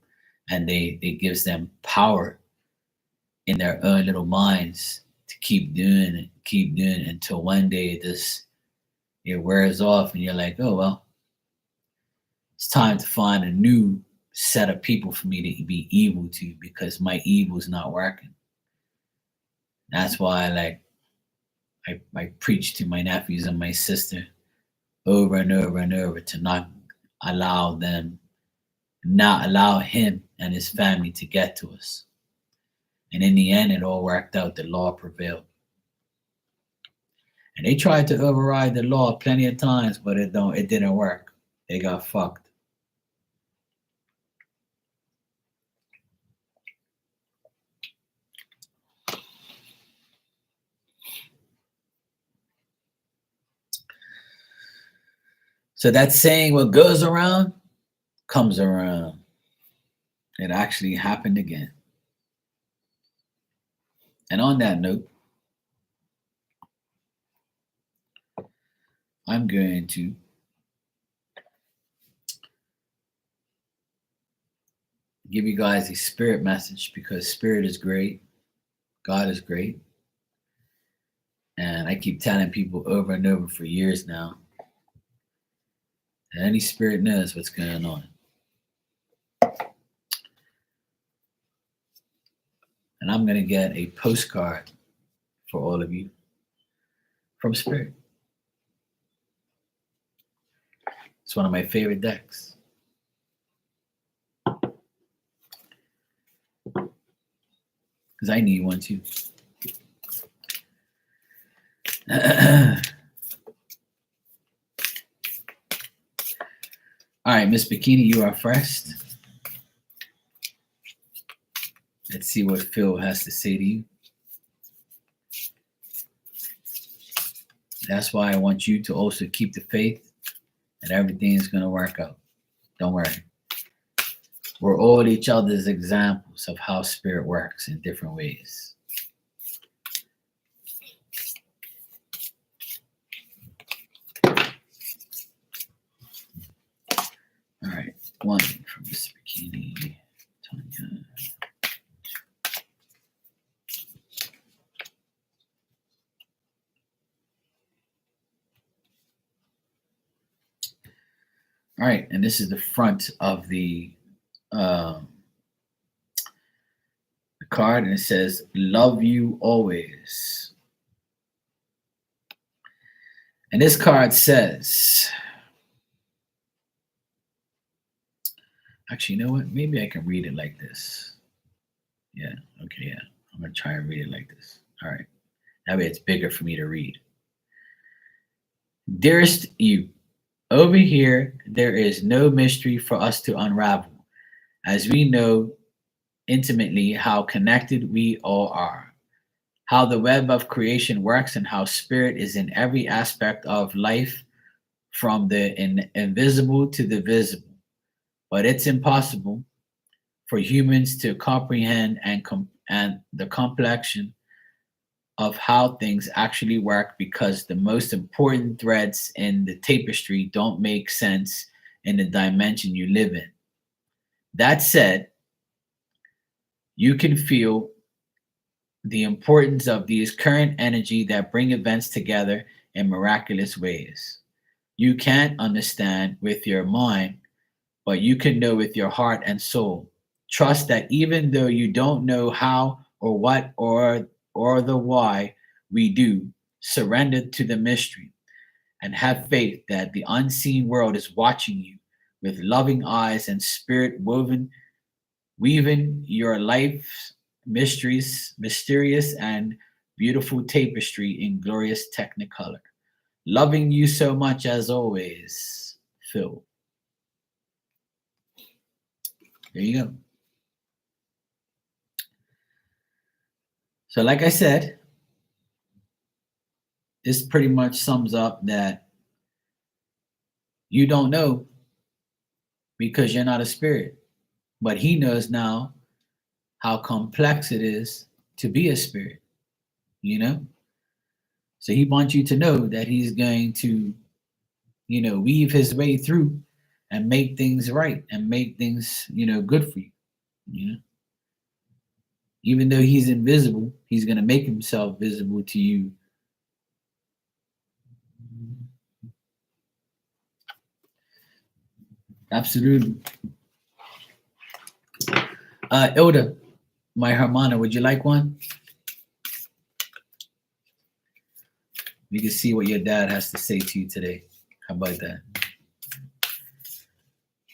And it gives them power in their own little minds to keep doing it until one day this it wears off and you're like, oh, well, it's time to find a new set of people for me to be evil to because my evil is not working. That's why I preach to my nephews and my sister over and over and over to allow them, not allow him and his family to get to us. And in the end, it all worked out. The law prevailed. And they tried to override the law plenty of times, but it didn't work. They got fucked. So that saying, what goes around comes around. It actually happened again. And on that note, I'm going to give you guys a spirit message because spirit is great. God is great. And I keep telling people over and over for years now that any spirit knows what's going on. And I'm going to get a postcard for all of you from Spirit. It's one of my favorite decks. Because I need one too. All right, Miss Bikini, you are first. Let's see what Phil has to say to you. That's why I want you to also keep the faith that everything is going to work out. Don't worry. We're all each other's examples of how spirit works in different ways. All right, one from Miss Bikini, Tanya. All right, and this is the front of the card, and it says, "Love you always." And this card says, actually, you know what? Maybe I can read it like this. Yeah, okay, yeah. I'm going to try and read it like this. All right. That way it's bigger for me to read. Dearest you, over here, there is no mystery for us to unravel, as we know intimately how connected we all are, how the web of creation works, and how spirit is in every aspect of life, from the invisible to the visible. But it's impossible for humans to comprehend and the complexion of how things actually work, because the most important threads in the tapestry don't make sense in the dimension you live in. That said, you can feel the importance of these current energy that bring events together in miraculous ways. You can't understand with your mind, but you can know with your heart and soul. Trust that even though you don't know how or what or the why, we do. Surrender to the mystery and have faith that the unseen world is watching you with loving eyes and spirit weaving your life's mysterious and beautiful tapestry in glorious technicolor. Loving you so much as always, Phil. There you go. So, like I said, this pretty much sums up that you don't know because you're not a spirit, but he knows now how complex it is to be a spirit, you know? So he wants you to know that he's going to, weave his way through and make things right and make things, good for you, you know? Even though he's invisible, he's going to make himself visible to you Absolutely. Ilda, my Hermana, would you like one? We can see what your dad has to say to you today. How about that?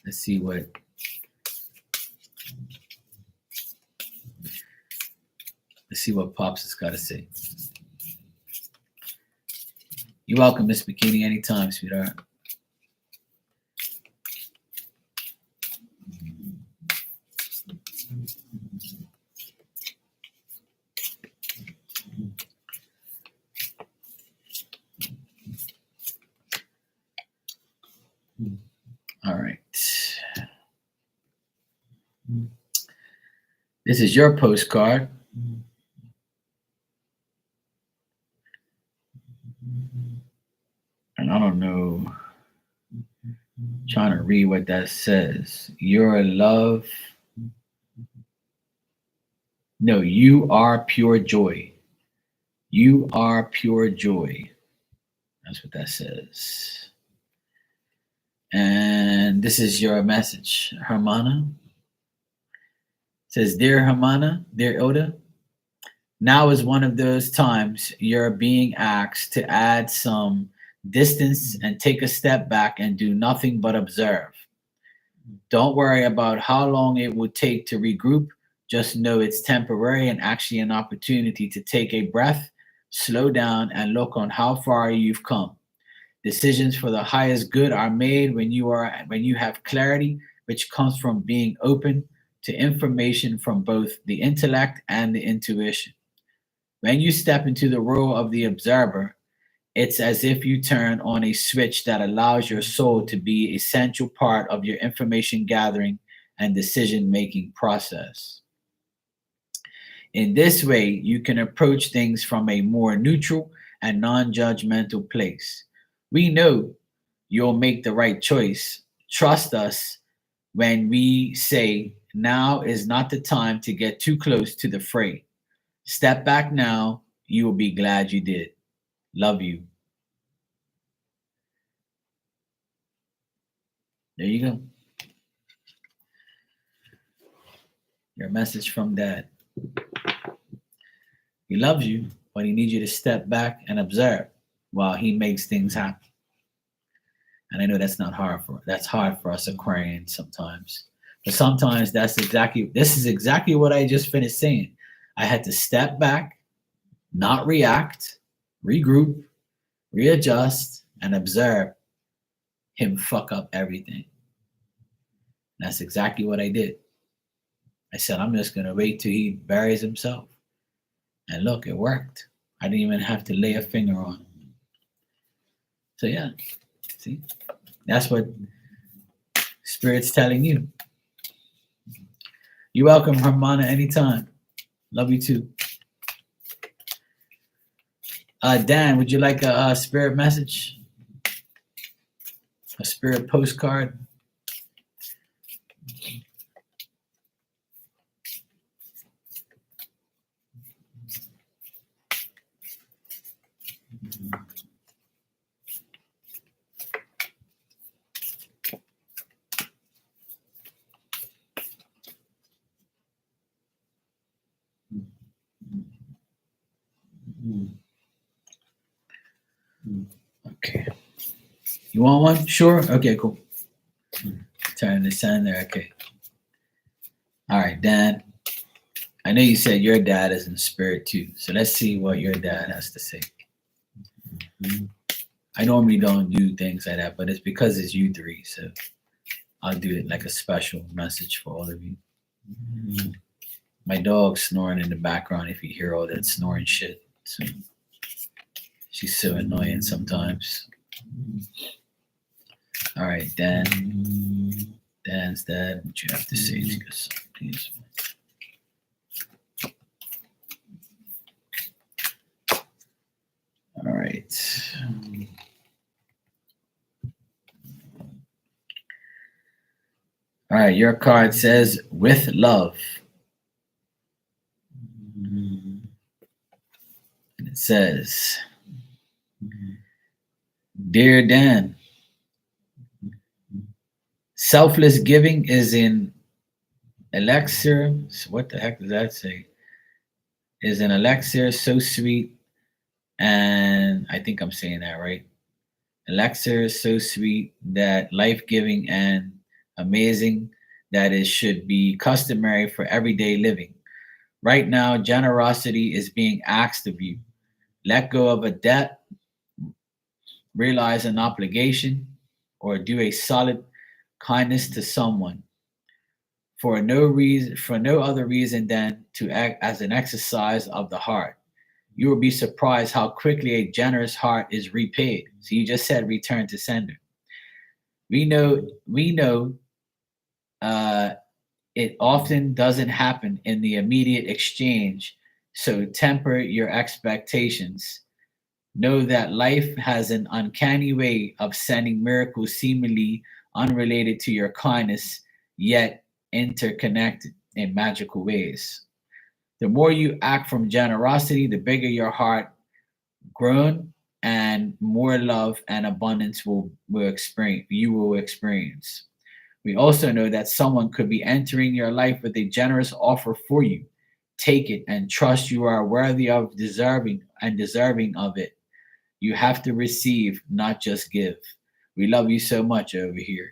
Let's see what. Let's see what Pops has got to say. You're welcome, Miss Bikini, anytime, sweetheart. All right. This is your postcard. And I don't know. Trying to read what that says. Your love. No, you are pure joy. You are pure joy. That's what that says. And this is your message, Hermana. It says, Dear Hermana, dear Ilda, now is one of those times you're being asked to add some distance and take a step back and do nothing but observe. Don't worry about how long it would take to regroup. Just know it's temporary and actually an opportunity to take a breath, slow down, and look on how far you've come. Decisions for the highest good are made when you have clarity, which comes from being open to information from both the intellect and the intuition. When you step into the role of the observer, it's as if you turn on a switch that allows your soul to be a central part of your information gathering and decision making process. In this way, you can approach things from a more neutral and non judgmental place. We know you'll make the right choice. Trust us when we say now is not the time to get too close to the fray. Step back now. You will be glad you did. Love you. There you go. Your message from Dad. He loves you, but he needs you to step back and observe while he makes things happen. And I know that's hard for us Aquarians sometimes. But sometimes this is exactly what I just finished saying. I had to step back, not react, regroup, readjust, and observe him fuck up everything. And that's exactly what I did. I said, I'm just gonna wait till he buries himself. And look, it worked. I didn't even have to lay a finger on him. So yeah, see? That's what Spirit's telling you. You're welcome, Hermana, anytime. Love you too. Dan, would you like a spirit message? A spirit postcard? Okay. You want one? Sure. Okay, cool. Turn the sun there. Okay. All right, Dan. I know you said your dad is in spirit too. So let's see what your dad has to say. I normally don't do things like that, but it's because it's you three. So I'll do it like a special message for all of you. My dog's snoring in the background if you hear all that snoring shit. So she's so annoying sometimes. All right, Dan. Dan's dad, what you have to say to us, please? All right. All right, your card says with love. And it says, Dear Dan, Selfless giving is in elixir. What the heck does that say? Is an elixir so sweet, and I think I'm saying that right. Elixir is so sweet that life giving and amazing that it should be customary for everyday living. Right now, generosity is being asked of you. Let go of a debt, realize an obligation, or do a solid kindness to someone for no other reason than to act as an exercise of the heart. You will be surprised how quickly a generous heart is repaid. So you just said return to sender. We know uh, it often doesn't happen in the immediate exchange. So temper your expectations. Know that life has an uncanny way of sending miracles seemingly unrelated to your kindness, yet interconnected in magical ways. The more you act from generosity, the bigger your heart grown and more love and abundance you will experience. We also know that someone could be entering your life with a generous offer for you. Take it and trust you are worthy of deserving of it. You have to receive, not just give. We love you so much over here.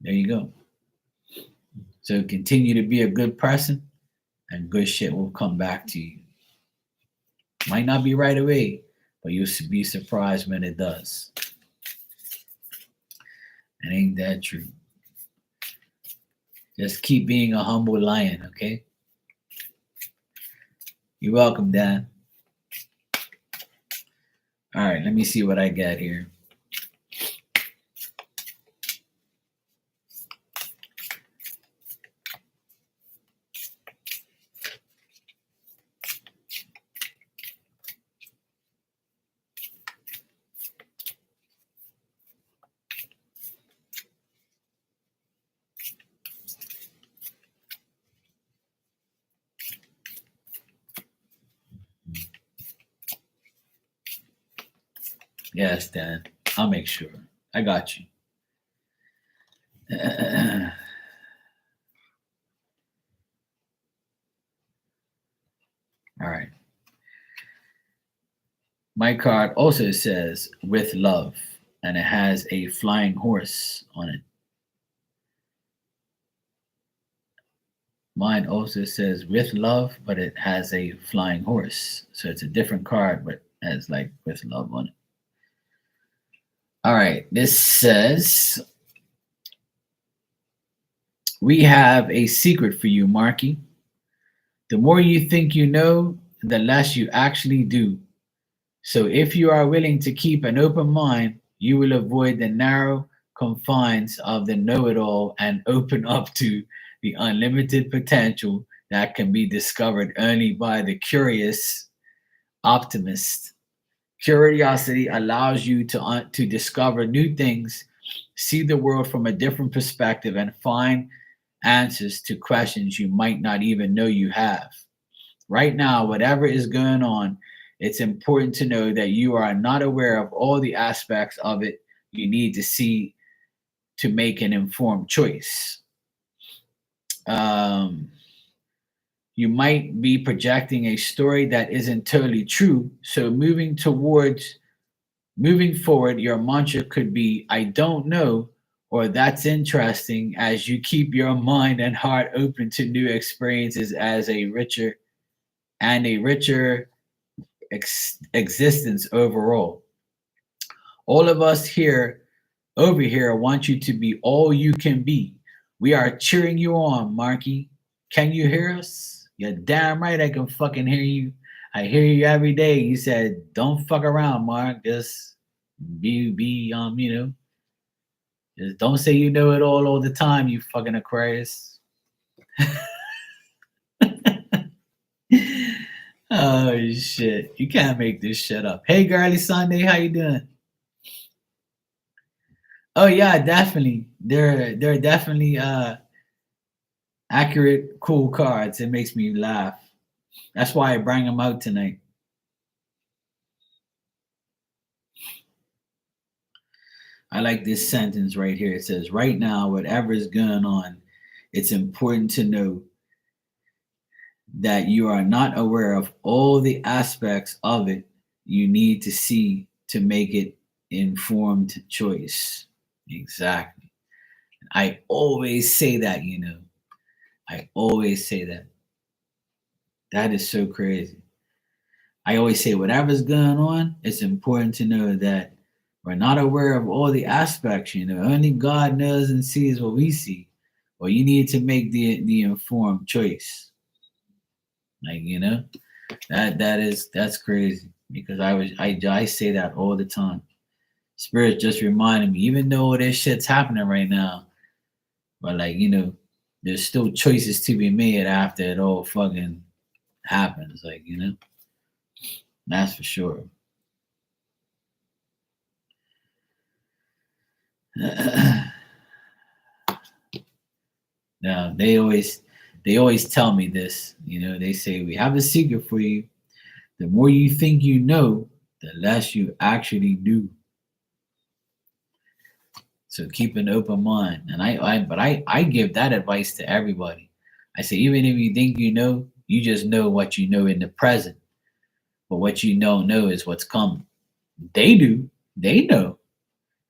There you go. So continue to be a good person and good shit will come back to you. Might not be right away, but you'll be surprised when it does. And ain't that true? Just keep being a humble lion, okay? You're welcome, Dan. All right, let me see what I got here. Yes, Dan. I'll make sure. I got you. All right. My card also says with love, and it has a flying horse on it. Mine also says with love, but it has a flying horse. So it's a different card, but has like with love on it. All right. This says we have a secret for you, Marky. The more you think you know, the less you actually do. So if you are willing to keep an open mind, you will avoid the narrow confines of the know it all and open up to the unlimited potential that can be discovered only by the curious optimist. Curiosity allows you to discover new things, see the world from a different perspective, and find answers to questions you might not even know you have. Right now, whatever is going on, it's important to know that you are not aware of all the aspects of it you need to see to make an informed choice. Um, you might be projecting a story that isn't totally true. So moving forward, your mantra could be I don't know or that's interesting as you keep your mind and heart open to new experiences as a richer existence overall. All of us here over here want you to be all you can be. We are cheering you on, Marky. Can you hear us? You're damn right I can fucking hear you. I hear you every day. You said, don't fuck around, Mark. Just just don't say you know it all the time, you fucking Aquarius. Oh shit. You can't make this shit up. Hey girly Sunday, how you doing? Oh yeah, definitely. They're definitely accurate, cool cards. It makes me laugh. That's why I bring them out tonight. I like this sentence right here. It says, right now, whatever is going on, it's important to know that you are not aware of all the aspects of it you need to see to make it informed choice. Exactly. I always say that, you know. I always say that. That is so crazy. I always say whatever's going on, it's important to know that we're not aware of all the aspects, you know. Only God knows and sees what we see. Well, you need to make the informed choice. Like, you know, that's crazy because I say that all the time. Spirit just reminding me, even though this shit's happening right now, but like, you know, there's still choices to be made after it all fucking happens. Like, you know, that's for sure. Now they always tell me this, you know, they say we have a secret for you. The more you think you know, the less you actually do. So keep an open mind. And I give that advice to everybody. I say, even if you think you know, you just know what you know in the present. But what you don't know is what's coming. They do. They know.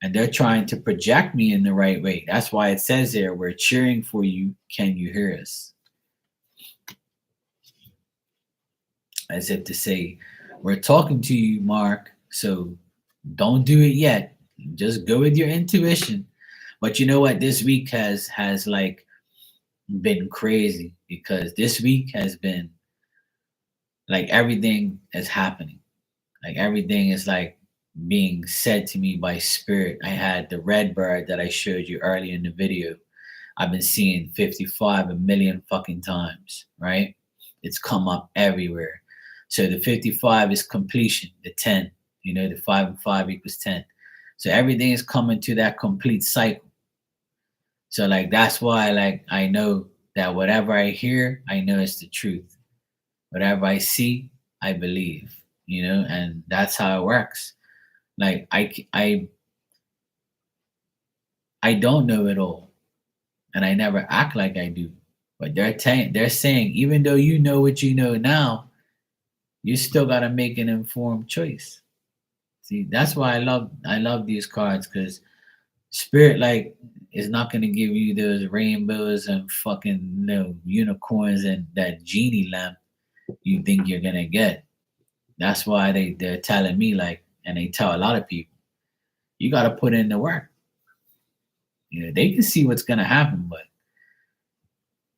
And they're trying to project me in the right way. That's why it says there, we're cheering for you. Can you hear us? As if to say, we're talking to you, Mark. So don't do it yet. Just go with your intuition. But you know what? This week has like been crazy because this week has been like everything is happening. Like everything is like being said to me by spirit. I had the red bird that I showed you earlier in the video. I've been seeing 55 a million fucking times, right? It's come up everywhere. So the 55 is completion, the 10, you know, the 5 and 5 equals 10. So everything is coming to that complete cycle. So like that's why like I know that whatever I hear, I know it's the truth. Whatever I see, I believe, you know, and that's how it works. Like I don't know it all, and I never act like I do. But they're saying even though you know what you know now, you still got to make an informed choice. See, that's why I love these cards because spirit like is not going to give you those rainbows and fucking unicorns and that genie lamp you think you're gonna get. That's why they're telling me like, and they tell a lot of people, you got to put in the work. You know, they can see what's gonna happen, but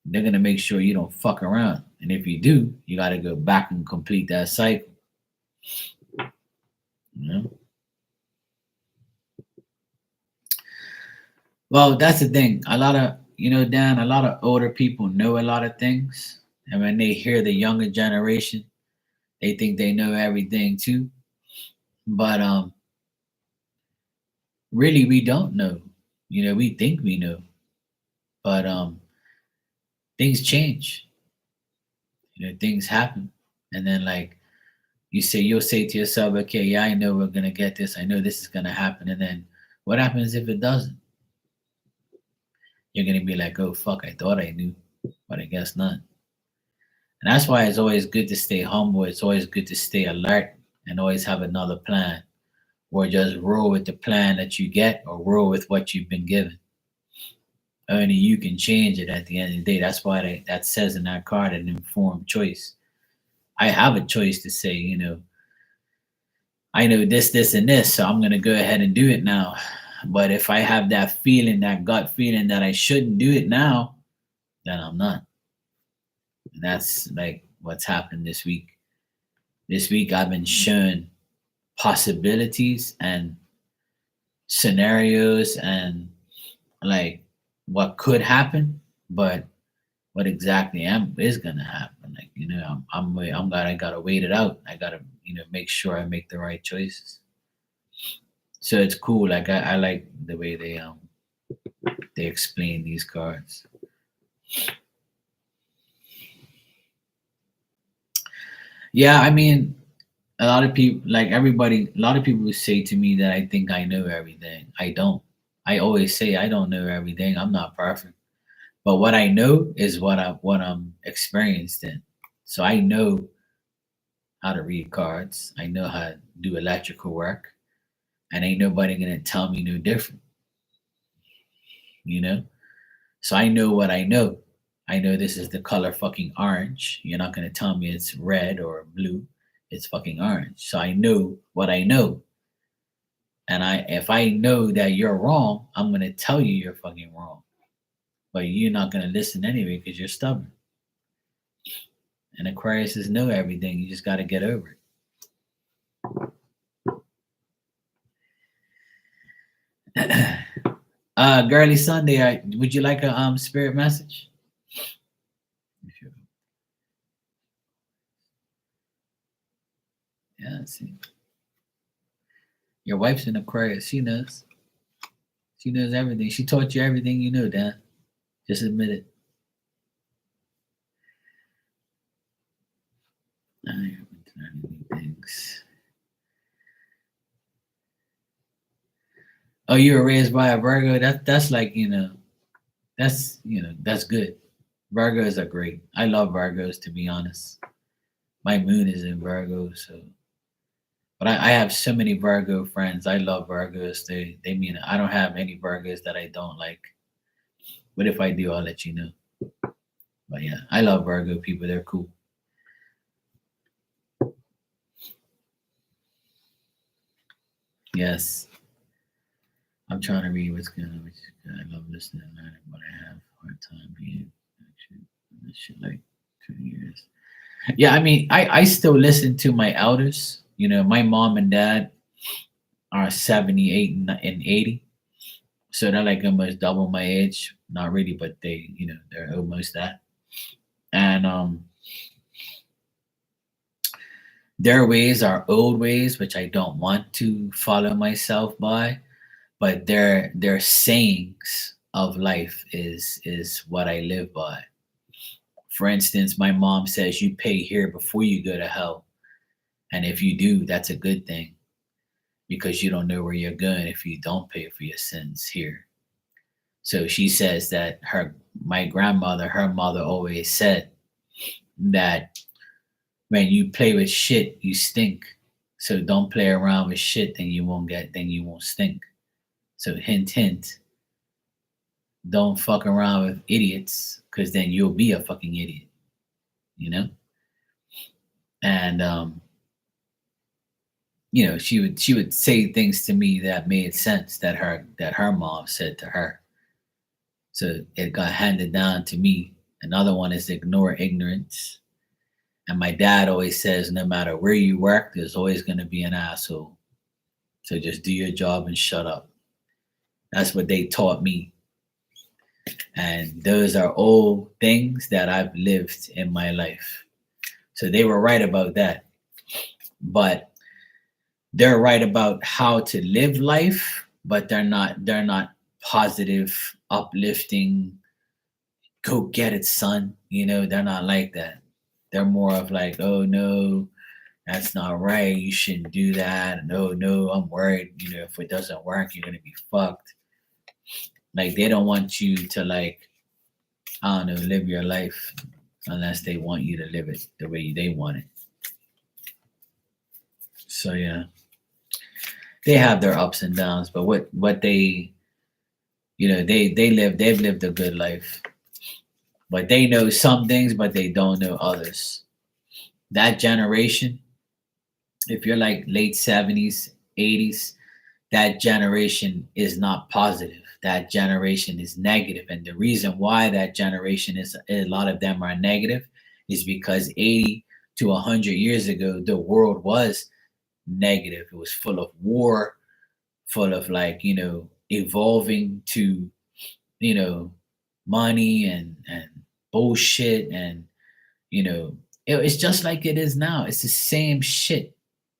they're gonna make sure you don't fuck around. And if you do, you got to go back and complete that cycle. You know. Well, that's the thing. A lot of Dan. A lot of older people know a lot of things, and when they hear the younger generation, they think they know everything too. But really, we don't know. You know, we think we know, but things change. You know, things happen, and then like you'll say to yourself, okay, yeah, I know we're gonna get this. I know this is gonna happen, and then what happens if it doesn't? You're gonna be like, oh fuck, I thought I knew, but I guess not. And that's why it's always good to stay humble. It's always good to stay alert and always have another plan, or just roll with the plan that you get, or roll with what you've been given. Only you can change it at the end of the day. That's why that says in that card an informed choice. I have a choice to say, I know this, and this, so I'm going to go ahead and do it now. But if I have that feeling, that gut feeling that I shouldn't do it now, then I'm not. And that's like what's happened this week. This week, I've been shown possibilities and scenarios and like what could happen, but what exactly is gonna happen. Like I gotta wait it out. I gotta make sure I make the right choices. So it's cool. Like I like the way they explain these cards. Yeah, I mean, a lot of people, like everybody, a lot of people would say to me that I think I know everything. I don't. I always say I don't know everything. I'm not perfect. But what I know is what I'm experienced in. So I know how to read cards. I know how to do electrical work, and ain't nobody gonna tell me no different. You know. So I know what I know. I know this is the color fucking orange. You're not gonna tell me it's red or blue. It's fucking orange. So I know what I know. And if I know that you're wrong, I'm gonna tell you you're fucking wrong. But you're not gonna listen anyway because you're stubborn. And Aquarius is know everything. You just gotta get over it. Girly Sunday, would you like a spirit message? Yeah, see. Your wife's in Aquarius. She knows. She knows everything. She taught you everything you know, Dan. Just admit it. I haven't done any things. Oh, you were raised by a Virgo. That's like that's good. Virgos are great. I love Virgos, to be honest. My moon is in Virgo, so but I have so many Virgo friends. I love Virgos. They mean I don't have any Virgos that I don't like. But if I do, I'll let you know. But yeah, I love Virgo people. They're cool. Yes. I'm trying to read what's going on. I love listening and learning, but I have a hard time being actually this shit like 2 years. Yeah, I mean, I still listen to my elders. My mom and dad are 78 and 80. So they're like almost double my age. Not really, but they're almost that. And their ways are old ways, which I don't want to follow myself by. But their sayings of life is what I live by. For instance, my mom says you pay here before you go to hell. And if you do, that's a good thing because you don't know where you're going if you don't pay for your sins here. So she says that my grandmother, her mother always said that when you play with shit, you stink. So don't play around with shit, then you won't stink. So hint hint, don't fuck around with idiots because then you'll be a fucking idiot, you know? And she would say things to me that made sense that her mom said to her. So it got handed down to me. Another one is ignore ignorance. And my dad always says no matter where you work, there's always gonna be an asshole. So just do your job and shut up. That's what they taught me. And those are all things that I've lived in my life. So they were right about that. But they're right about how to live life, but they're not positive, uplifting, go get it, son. They're not like that. They're more of like, oh no, that's not right. You shouldn't do that. No, no, I'm worried. If it doesn't work, you're gonna be fucked. Like they don't want you to like, I don't know, live your life unless they want you to live it the way they want it. So yeah, they have their ups and downs, but what they've lived a good life, but they know some things, but they don't know others. That generation, if you're like late 70s, 80s, that generation is not positive. That generation is negative, and the reason why that generation is a lot of them are negative is because 80 to 100 years ago the world was negative. It was full of war, full of like evolving to you know money and bullshit, and it's just like it is now. It's the same shit,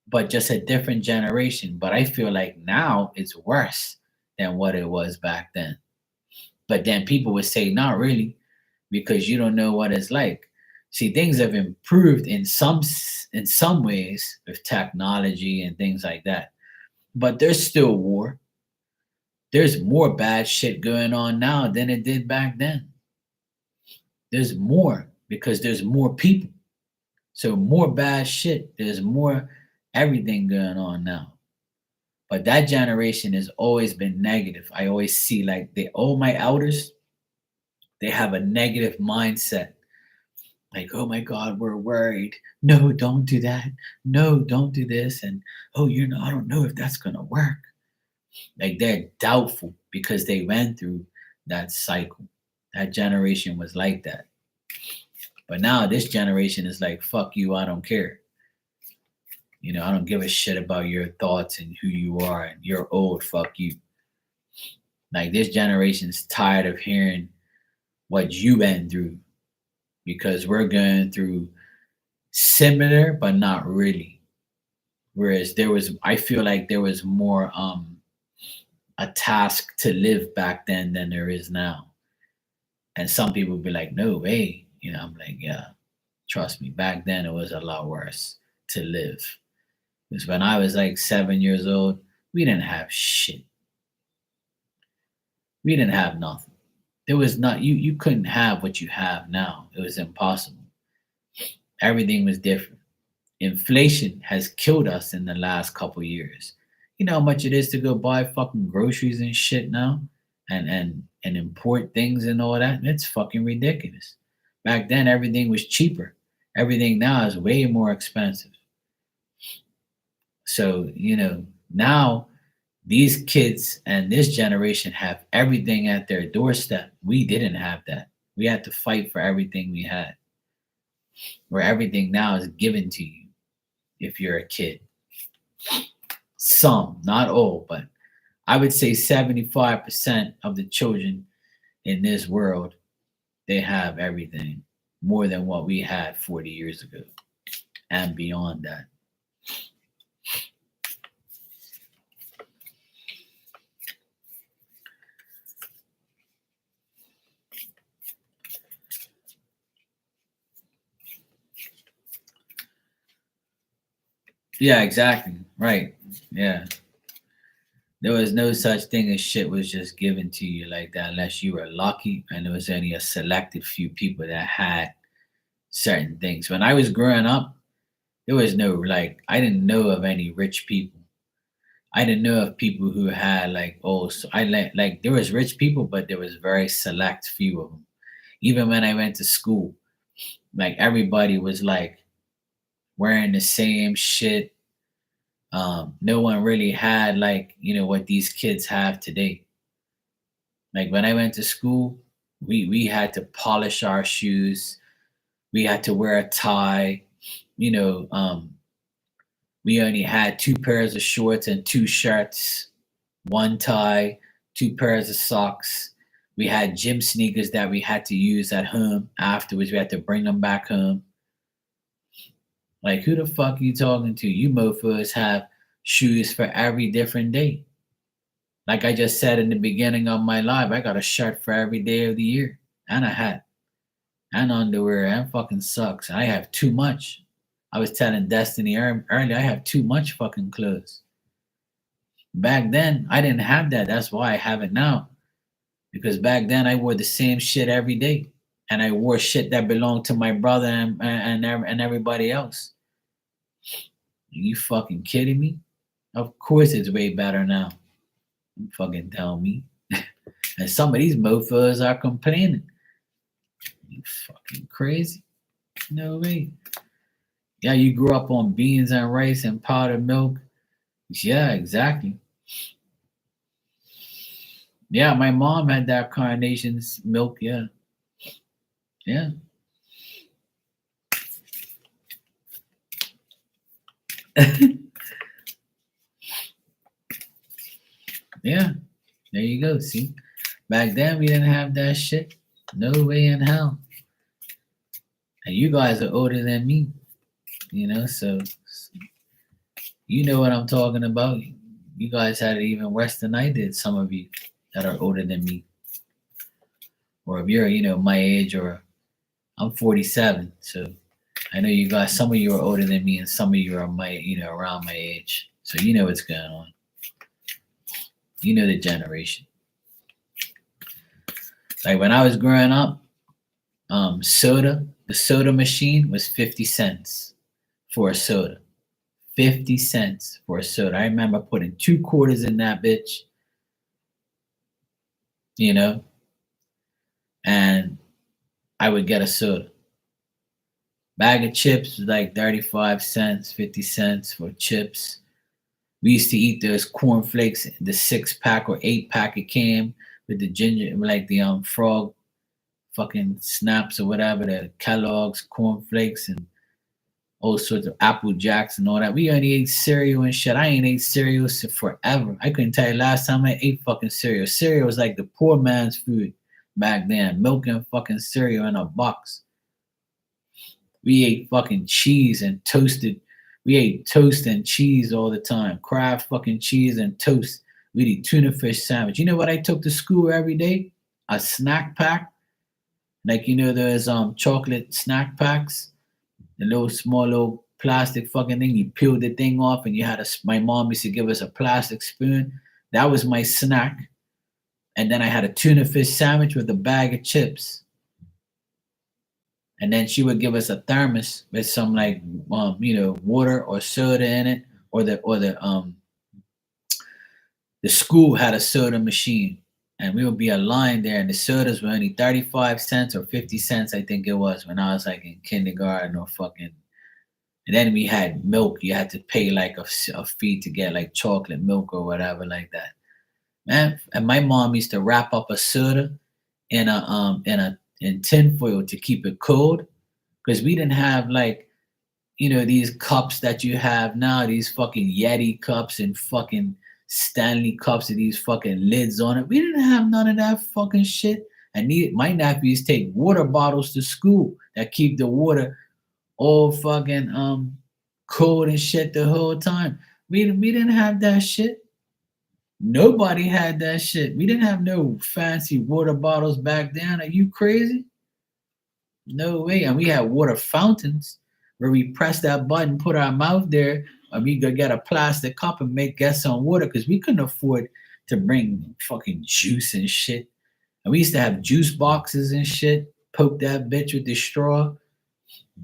but just a different generation. But I feel like now it's worse than what it was back then. But then people would say not really, because you don't know what it's like. See, things have improved in some ways with technology and things like that, but there's still war. There's more bad shit going on now than it did back then. There's more because there's more people. So more bad shit. There's more everything going on now. But that generation has always been negative. I always see like all my elders, they have a negative mindset. Like, oh my God, we're worried. No, don't do that. No, don't do this. And oh, I don't know if that's gonna work. Like they're doubtful because they went through that cycle. That generation was like that. But now this generation is like, fuck you, I don't care. I don't give a shit about your thoughts and who you are, and you're old, fuck you. Like this generation's tired of hearing what you went through because we're going through similar but not really. Whereas I feel like there was more a task to live back then than there is now. And some people be like, no way. I'm like, yeah, trust me, back then it was a lot worse to live. Because when I was like 7 years old, we didn't have shit. We didn't have nothing. There was not you couldn't have what you have now. It was impossible. Everything was different. Inflation has killed us in the last couple years. You know how much it is to go buy fucking groceries and shit now, and import things and all that. It's fucking ridiculous. Back then, everything was cheaper. Everything now is way more expensive. So now these kids and this generation have everything at their doorstep. We didn't have that. We had to fight for everything we had. Where everything now is given to you if you're a kid. Some, not all, but I would say 75% of the children in this world, they have everything more than what we had 40 years ago and beyond that. Yeah, exactly. Right. Yeah. There was no such thing as shit was just given to you like that unless you were lucky and there was only a selected few people that had certain things. When I was growing up, there was no like I didn't know of any rich people. I didn't know of people who had like so I like there was rich people, but there was very select few of them. Even when I went to school, like everybody was like wearing the same shit. No one really had like what these kids have today. Like when I went to school, we had to polish our shoes. We had to wear a tie. You know, um, we only had two pairs of shorts and two shirts, one tie, two pairs of socks. We had gym sneakers that we had to use at home. Afterwards, we had to bring them back home. Like, who the fuck are you talking to? You mofos have shoes for every different day. Like I just said in the beginning of my life, I got a shirt for every day of the year, and a hat, and underwear, and fucking socks. I have too much. I was telling Destiny earlier, I have too much fucking clothes. Back then, I didn't have that. That's why I have it now. Because back then, I wore the same shit every day, and I wore shit that belonged to my brother and everybody else. Are you fucking kidding me? Of course, it's way better now. You fucking tell me. And some of these mofos are complaining. You fucking crazy? No way. Yeah, you grew up on beans and rice and powdered milk. Yeah, exactly. Yeah, my mom had that carnation's milk. Yeah, yeah, yeah. There you go. See, back then we didn't have that shit. No way in hell. And you guys are older than me, so you know what I'm talking about. You guys had it even worse than I did. Some of you that are older than me, or if you're, my age or I'm 47, so I know you guys. Some of you are older than me, and some of you are around my age. So you know what's going on. You know the generation. Like when I was growing up, the soda machine was 50 cents for a soda. 50 cents for a soda. I remember putting 2 quarters in that bitch, you know, and I would get a soda. Bag of chips was like 35 cents, 50 cents for chips. We used to eat those cornflakes, the 6 pack or 8 pack it came with the ginger, like the frog fucking snaps or whatever, the Kellogg's cornflakes and all sorts of Apple Jacks and all that. We only ate cereal and shit. I ain't ate cereal forever. I couldn't tell you last time I ate fucking cereal. Cereal was like the poor man's food back then. Milk and fucking cereal in a box. We ate fucking cheese and toasted. We ate toast and cheese all the time. Kraft fucking cheese and toast. We'd eat tuna fish sandwich. You know what I took to school every day? A snack pack. Like those chocolate snack packs, the little small little plastic fucking thing. You peeled the thing off, and you had my mom used to give us a plastic spoon. That was my snack. And then I had a tuna fish sandwich with a bag of chips. And then she would give us a thermos with some like water or soda in it, or the school had a soda machine, and we would be aligned there, and the sodas were only 35 cents or 50 cents, I think it was, when I was like in kindergarten or fucking. And then we had milk. You had to pay like a fee to get like chocolate milk or whatever like that. Man, and my mom used to wrap up a soda in tinfoil to keep it cold, because we didn't have like these cups that you have now, these fucking Yeti cups and fucking Stanley cups with these fucking lids on it. We didn't have none of that fucking shit. My nephews take water bottles to school that keep the water all fucking cold and shit the whole time. We didn't have that shit. Nobody had that shit. We didn't have no fancy water bottles back then. Are you crazy? No way. And we had water fountains where we press that button, put our mouth there, and we could get a plastic cup and get some water, because we couldn't afford to bring fucking juice and shit. And we used to have juice boxes and shit. Poke that bitch with the straw.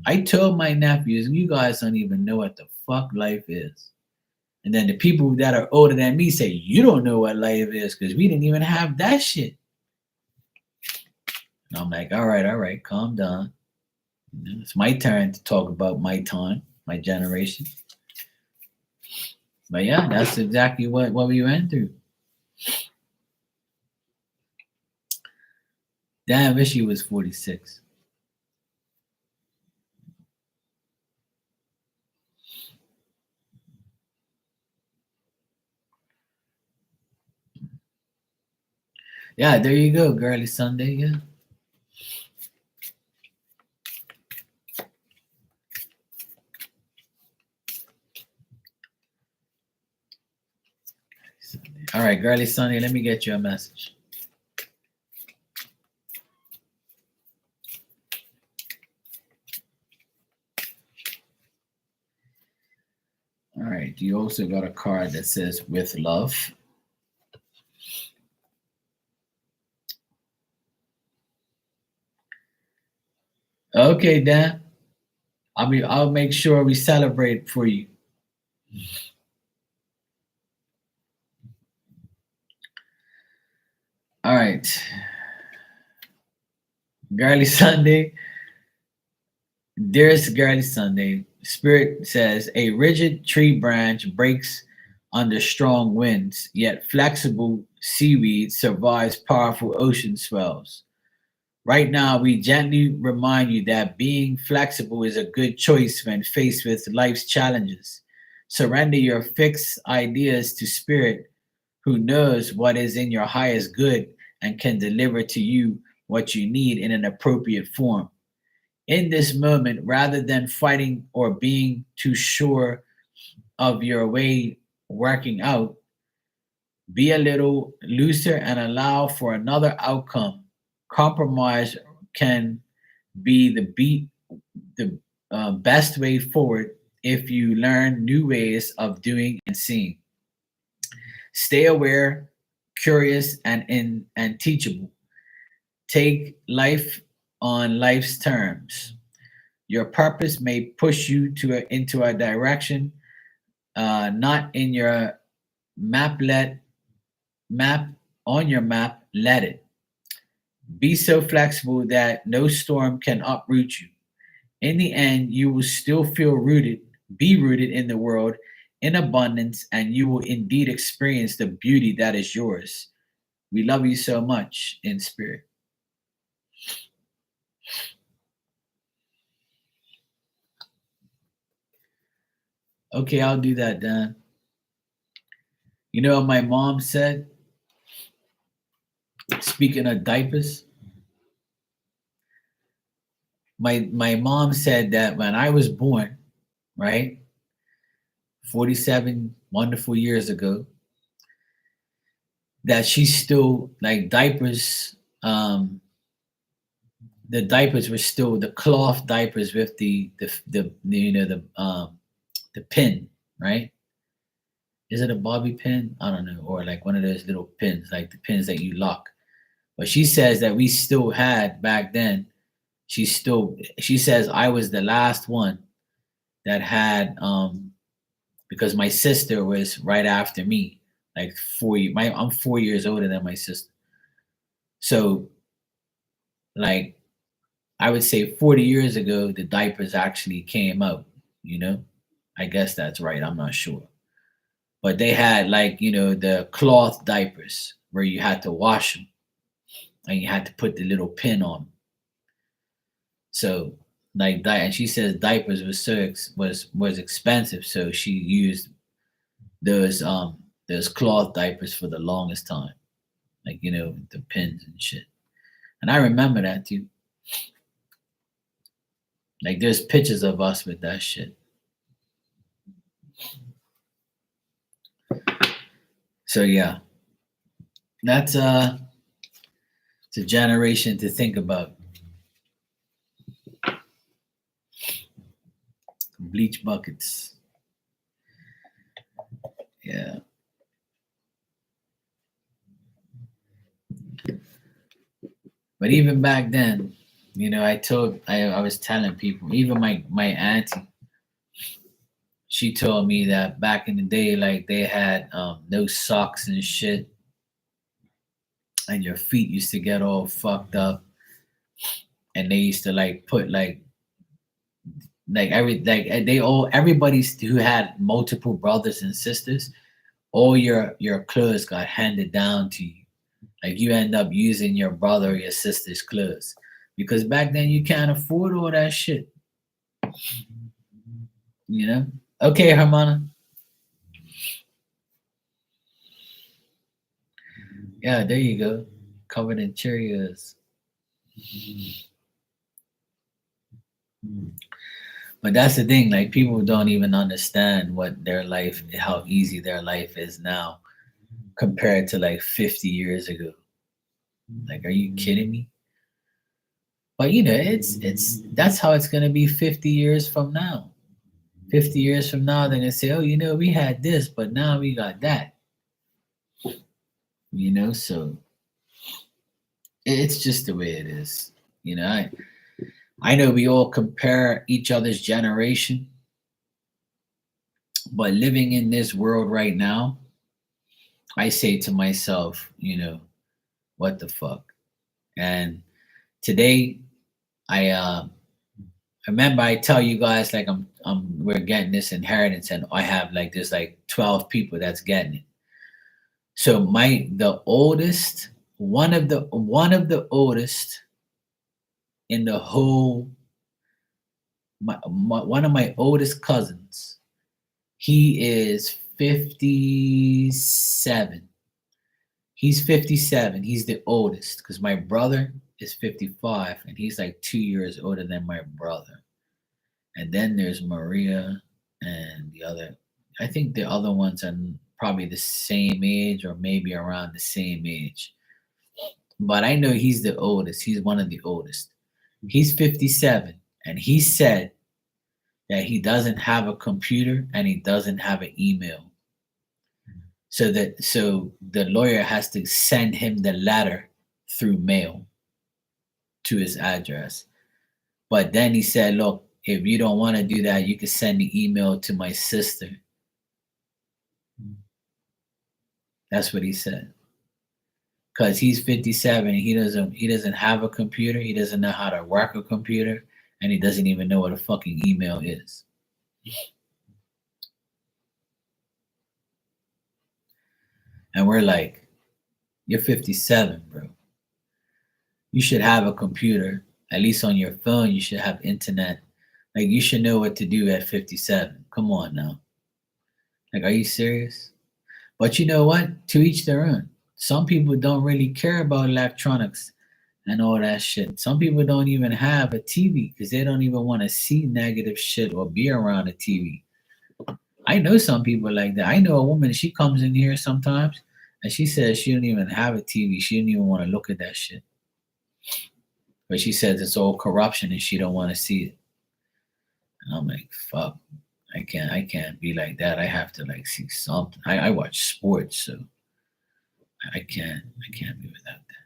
I told my nephews, you guys don't even know what the fuck life is. And then the people that are older than me say, you don't know what life is, because we didn't even have that shit. And I'm like, all right, calm down. It's my turn to talk about my time, my generation. But yeah, that's exactly what we went through. Damn, I wish he was 46. Yeah, there you go, Girly Sunday. Yeah. All right, Girly Sunday, let me get you a message. All right, you also got a card that says with love. Okay, Dan. I'll make sure we celebrate for you. All right. Girly Sunday. Dearest Girly Sunday, Spirit says a rigid tree branch breaks under strong winds, yet flexible seaweed survives powerful ocean swells. Right now, we gently remind you that being flexible is a good choice when faced with life's challenges. Surrender your fixed ideas to Spirit, who knows what is in your highest good and can deliver to you what you need in an appropriate form. In this moment, rather than fighting or being too sure of your way working out, be a little looser and allow for another outcome. Compromise can be the best way forward if you learn new ways of doing and seeing. Stay aware, curious, and teachable. Take life on life's terms. Your purpose may push you into a direction not in your map. Let map on your map. Let it be so flexible that no storm can uproot you. In the end, you will still feel rooted, be rooted in the world in abundance, and you will indeed experience the beauty that is yours. We love you so much in spirit. Okay, I'll do that, Dan. You know what my mom said? Speaking of diapers, my mom said that when I was born, right, 47 wonderful years ago, that she still like diapers. The diapers were still the cloth diapers with the pin, right? Is it a bobby pin? I don't know, or like one of those little pins, like the pins that you lock. But she says that we still had back then. She says I was the last one that had because my sister was right after me, like I'm 4 years older than my sister. So like I would say 40 years ago the diapers actually came out, you know? I guess that's right. I'm not sure. But they had like, the cloth diapers where you had to wash them and you had to put the little pin on 'em. So like that, and she says diapers was expensive, so she used those those cloth diapers for the longest time, like the pins and shit. And I remember that too. Like there's pictures of us with that shit. So yeah, that's it's a generation to think about. Bleach buckets. Yeah. But even back then, I was telling people, even my auntie, she told me that back in the day, like they had no socks and shit, and your feet used to get all fucked up, and they used to like put like everybody who had multiple brothers and sisters, all your clothes got handed down to you. Like you end up using your brother or your sister's clothes because back then you can't afford all that shit. You know? Okay, Hermana. Yeah, there you go. Covered in Cheerios. But that's the thing, like people don't even understand what their life, how easy their life is now compared to like 50 years ago. Like, are you kidding me? But it's that's how it's gonna be 50 years from now. 50 years from now, they're gonna say, oh, we had this, but now we got that. So it's just the way it is. I know we all compare each other's generation, but living in this world right now, I say to myself, what the fuck? And today, I remember I tell you guys like we're getting this inheritance, and I have like there's like 12 people that's getting it. So the oldest, one of the oldest in the whole, one of my oldest cousins, he is 57. He's 57. He's the oldest because my brother is 55 and he's like 2 years older than my brother. And then there's Maria and the other. I think the other ones are probably the same age or maybe around the same age. But I know he's the oldest. He's one of the oldest. He's 57, and he said that he doesn't have a computer and he doesn't have an email. So the lawyer has to send him the letter through mail to his address. But then he said, "Look, if you don't want to do that, you can send the email to my sister." That's what he said. Because he's 57, he doesn't have a computer, he doesn't know how to work a computer, and he doesn't even know what a fucking email is. And we're like, you're 57, bro. You should have a computer, at least on your phone. You should have internet. Like, you should know what to do at 57. Come on now. Like, are you serious? But you know what? To each their own. Some people don't really care about electronics and all that shit. Some people don't even have a TV because they don't even want to see negative shit or be around a TV. I know some people like that. I know a woman, she comes in here sometimes and she says she don't even have a TV. She don't even want to look at that shit. But she says it's all corruption and she don't want to see it. And I'm like, fuck. I can't be like that. I have to like see something. I watch sports, so I can't be without that.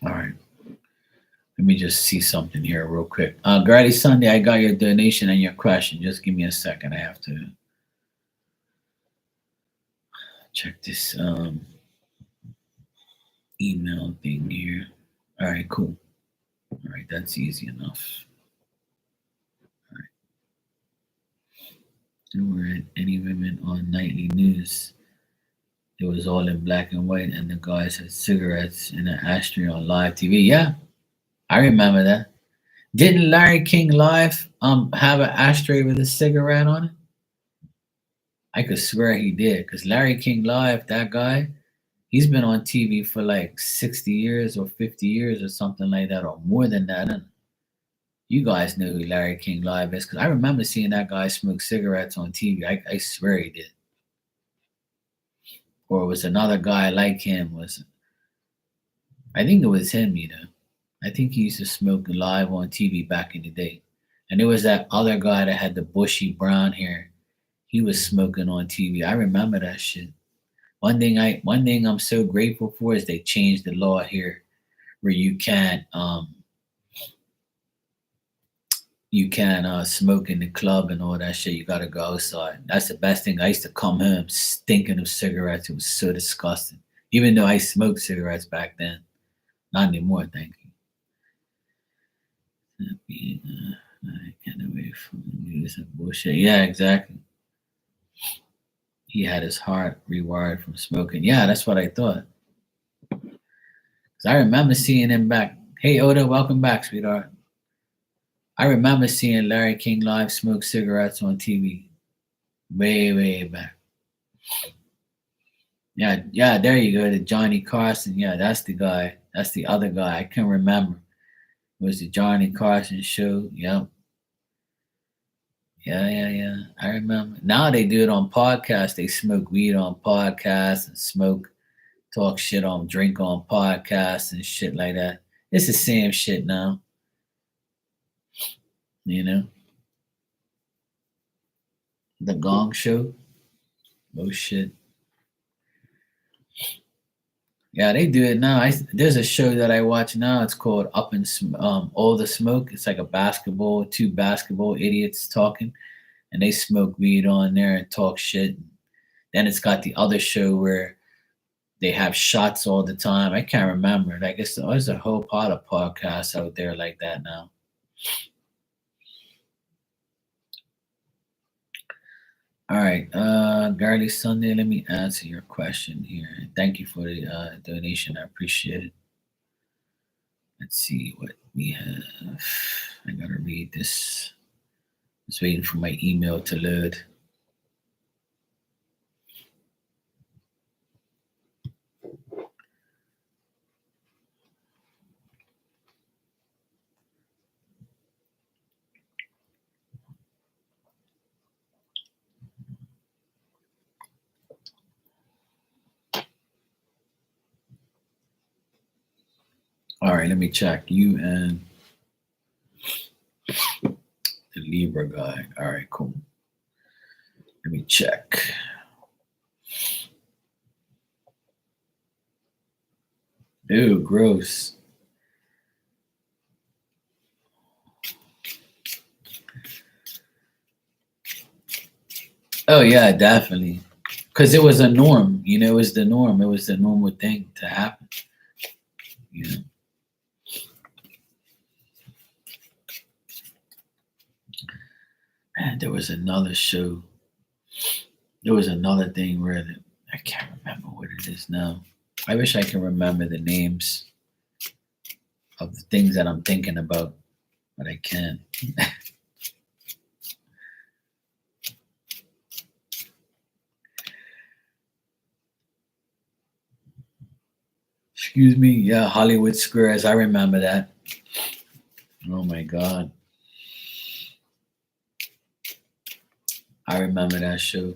All right. Let me just see something here real quick. Grady Sunday, I got your donation and your question. Just give me a second. I have to check this email thing here. All right, cool. All right, that's easy enough. There weren't any women on nightly news. It was all in black and white, and the guys had cigarettes in an ashtray on live TV. Yeah, I remember that. Didn't Larry King Live have an ashtray with a cigarette on it? I could swear he did, because Larry King Live, that guy, he's been on TV for like 60 years or 50 years or something like that, or more than that. And you guys know who Larry King Live is, because I remember seeing that guy smoke cigarettes on TV. I swear he did. Or it was another guy like him. I think it was him, you know. I think he used to smoke live on TV back in the day. And there was that other guy that had the bushy brown hair. He was smoking on TV. I remember that shit. One thing I'm so grateful for is they changed the law here where you can't smoke in the club and all that shit. You gotta go outside. That's the best thing. I used to come home stinking of cigarettes. It was so disgusting. Even though I smoked cigarettes back then. Not anymore, thank you. I can't away from the news and bullshit. Yeah, exactly. He had his heart rewired from smoking. Yeah, that's what I thought. 'Cause I remember seeing him back. Hey, Oda, welcome back, sweetheart. I remember seeing Larry King Live smoke cigarettes on TV way, way back. Yeah, yeah, there you go. The Johnny Carson. Yeah, that's the guy. That's the other guy. I can't remember. It was the Johnny Carson show? Yep. Yeah, yeah, yeah. I remember. Now they do it on podcasts. They smoke weed on podcasts and talk shit on, drink on podcasts and shit like that. It's the same shit now, you know? The Gong Show. Oh shit. Yeah, they do it now. There's a show that I watch now. It's called All the Smoke. It's like two basketball idiots talking, and they smoke weed on there and talk shit. Then it's got the other show where they have shots all the time. I can't remember. I guess there's a whole pot of podcasts out there like that now. All right, Garly Sunday. Let me answer your question here. Thank you for the donation. I appreciate it. Let's see what we have. I gotta read this. Just waiting for my email to load. All right, let me check. You and the Libra guy. All right, cool. Let me check. Ew, gross. Oh yeah, definitely. Because it was a norm, it was the norm. It was the normal thing to happen. You know, man, there was another show. There was another thing where I can't remember what it is now. I wish I can remember the names of the things that I'm thinking about, but I can't. Excuse me. Yeah, Hollywood Squares. I remember that. Oh my God. I remember that show,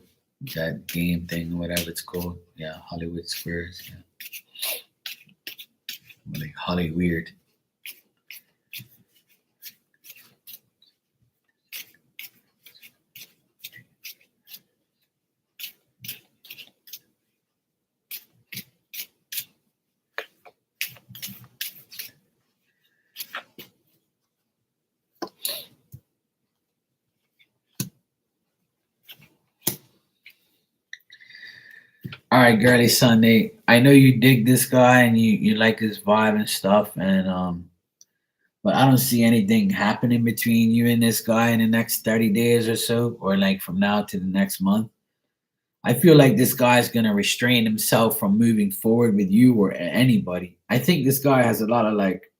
that game thing, whatever it's called. Yeah, Hollywood Squares. Yeah, like Holly Weird. All right, girly Sunday. I know you dig this guy and you like his vibe and stuff, and but I don't see anything happening between you and this guy in the next 30 days or so, or like from now to the next month. I feel like this guy's gonna restrain himself from moving forward with you or anybody. I think this guy has a lot of like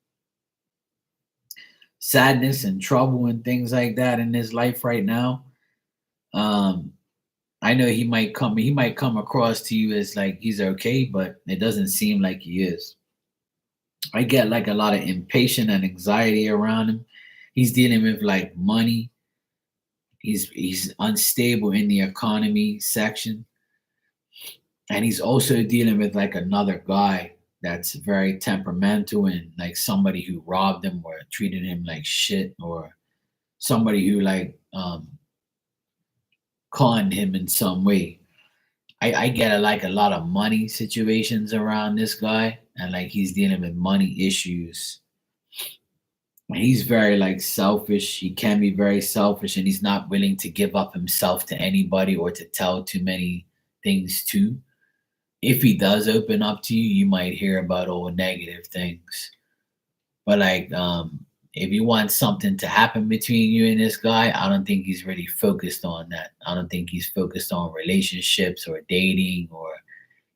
sadness and trouble and things like that in his life right now. Um, I know he might come across to you as like he's okay, but it doesn't seem like he is. I get like a lot of impatience and anxiety around him. He's dealing with like money. He's unstable in the economy section, and he's also dealing with like another guy that's very temperamental and like somebody who robbed him or treated him like shit, or somebody who like conned him in some way. I get like a lot of money situations around this guy, and like he's dealing with money issues. He's very like selfish. He can be very selfish, and he's not willing to give up himself to anybody or to tell too many things to. If he does open up to you, you might hear about all negative things. But like, if you want something to happen between you and this guy, I don't think he's really focused on that. I don't think he's focused on relationships or dating or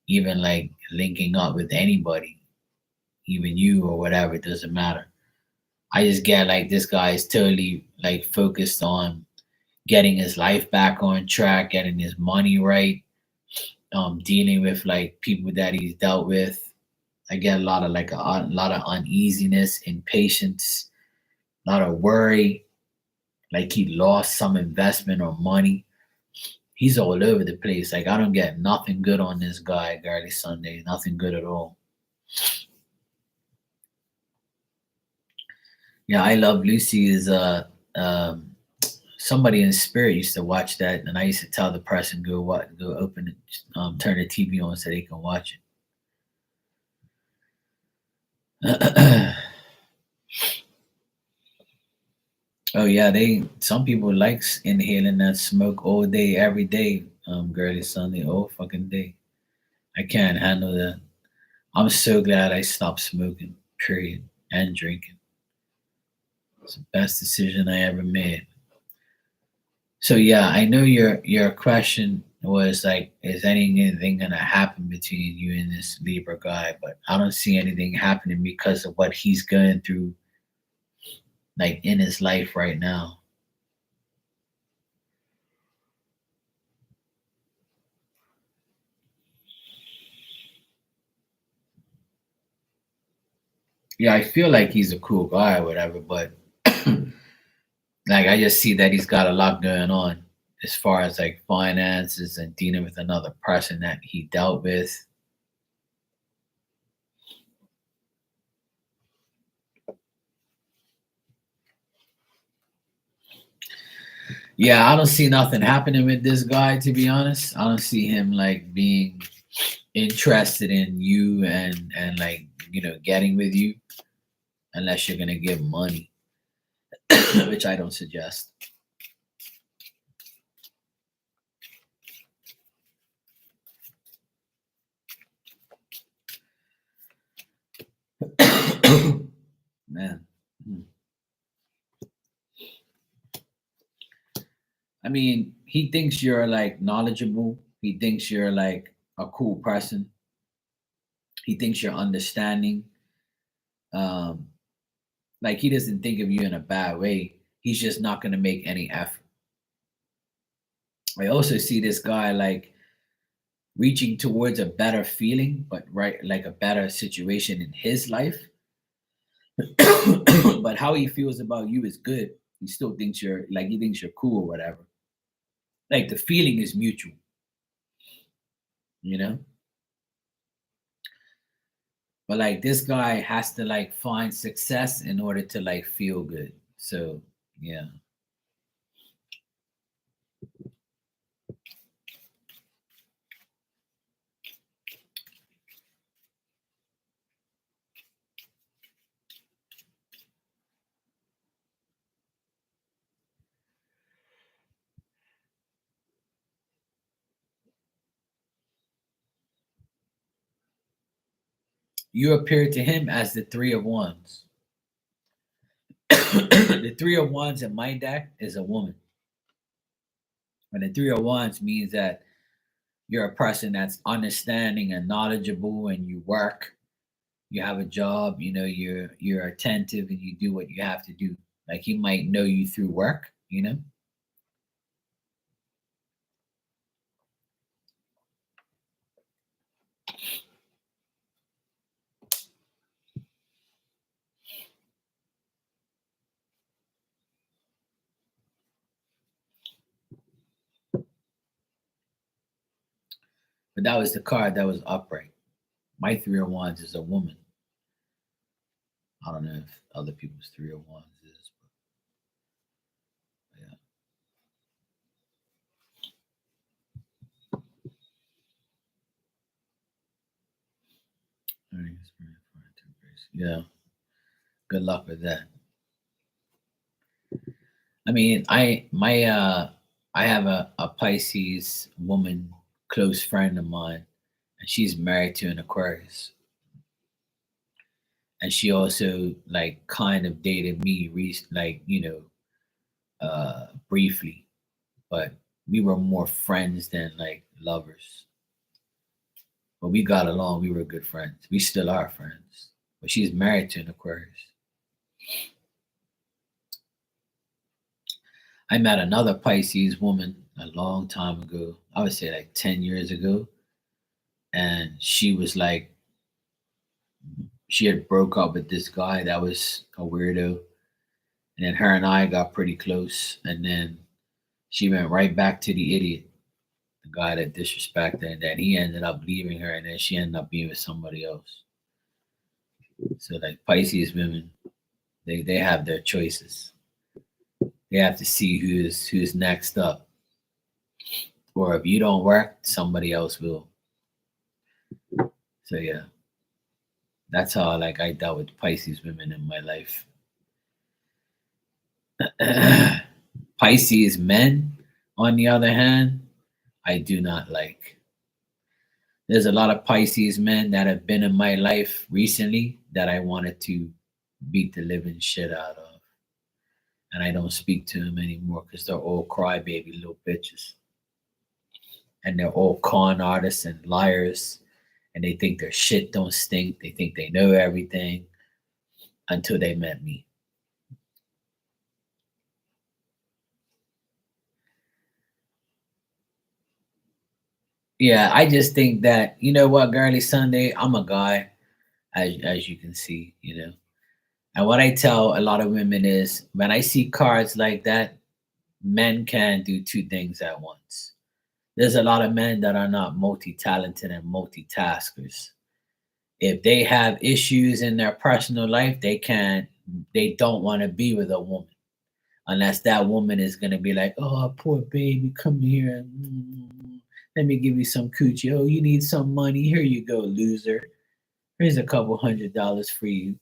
even like linking up with anybody, even you or whatever. It doesn't matter. I just get like this guy is totally like focused on getting his life back on track, getting his money right, dealing with like people that he's dealt with. I get a lot of like a lot of uneasiness, impatience, a lot of worry, like he lost some investment or money. He's all over the place. Like I don't get nothing good on this guy, Girly Sunday. Nothing good at all. Yeah, I Love Lucy is um somebody in spirit used to watch that, and I used to tell the person go open it, turn the TV on so they can watch it. Oh yeah, they some people likes inhaling that smoke all day, every day. Girly Sunday, all fucking day. I can't handle that. I'm so glad I stopped smoking. Period. And drinking. It's the best decision I ever made. So yeah, I know your question. Or it's like, is anything gonna happen between you and this Libra guy? But I don't see anything happening because of what he's going through, like in his life right now. Yeah, I feel like he's a cool guy or whatever, but like I just see that he's got a lot going on as far as like finances and dealing with another person that he dealt with. Yeah, I don't see nothing happening with this guy, to be honest. I don't see him like being interested in you and like, getting with you unless you're gonna give money, which I don't suggest. Man. Hmm. I mean, he thinks you're like knowledgeable. He thinks you're like a cool person. He thinks you're understanding. Um, like he doesn't think of you in a bad way. He's just not gonna make any effort. I also see this guy like reaching towards a better feeling, but right, like a better situation in his life. But how he feels about you is good. He still thinks you're like he thinks you're cool or whatever. Like the feeling is mutual, you know. But like this guy has to like find success in order to like feel good. So yeah, you appear to him as the three of wands. The three of wands in my deck is a woman, and the three of wands means that you're a person that's understanding and knowledgeable, and you work, you have a job, you're attentive, and you do what you have to do. Like he might know you through work. But that was the card that was upright. My three of wands is a woman. I don't know if other people's three of wands is, but yeah. Yeah. Good luck with that. I mean, I have a Pisces woman, close friend of mine, and she's married to an Aquarius. And she also like kind of dated me like, briefly, but we were more friends than like lovers. But we got along, we were good friends. We still are friends. But she's married to an Aquarius. I met another Pisces woman a long time ago. I would say like 10 years ago. And she was like, she had broke up with this guy that was a weirdo. And then her and I got pretty close. And then she went right back to the idiot, the guy that disrespected her. And then he ended up leaving her. And then she ended up being with somebody else. So like Pisces women, they have their choices. They have to see who's next up. Or if you don't work, somebody else will. So yeah, that's how like I dealt with Pisces women in my life. Pisces men, on the other hand, I do not like. There's a lot of Pisces men that have been in my life recently that I wanted to beat the living shit out of. And I don't speak to them anymore because they're all crybaby little bitches. and they're all con artists and liars, and they think their shit don't stink. They think they know everything until they met me. Yeah, I just think that, you know what, Girly Sunday, I'm a guy, as you can see, you know. And what I tell a lot of women is when I see cards like that, men can do two things at once. There's a lot of men that are not multi-talented and multitaskers. If they have issues in their personal life, they don't want to be with a woman unless that woman is gonna be like, "Oh, poor baby, come here. Let me give you some coochie. Oh, you need some money? Here you go, loser. Here's a couple $100 for you."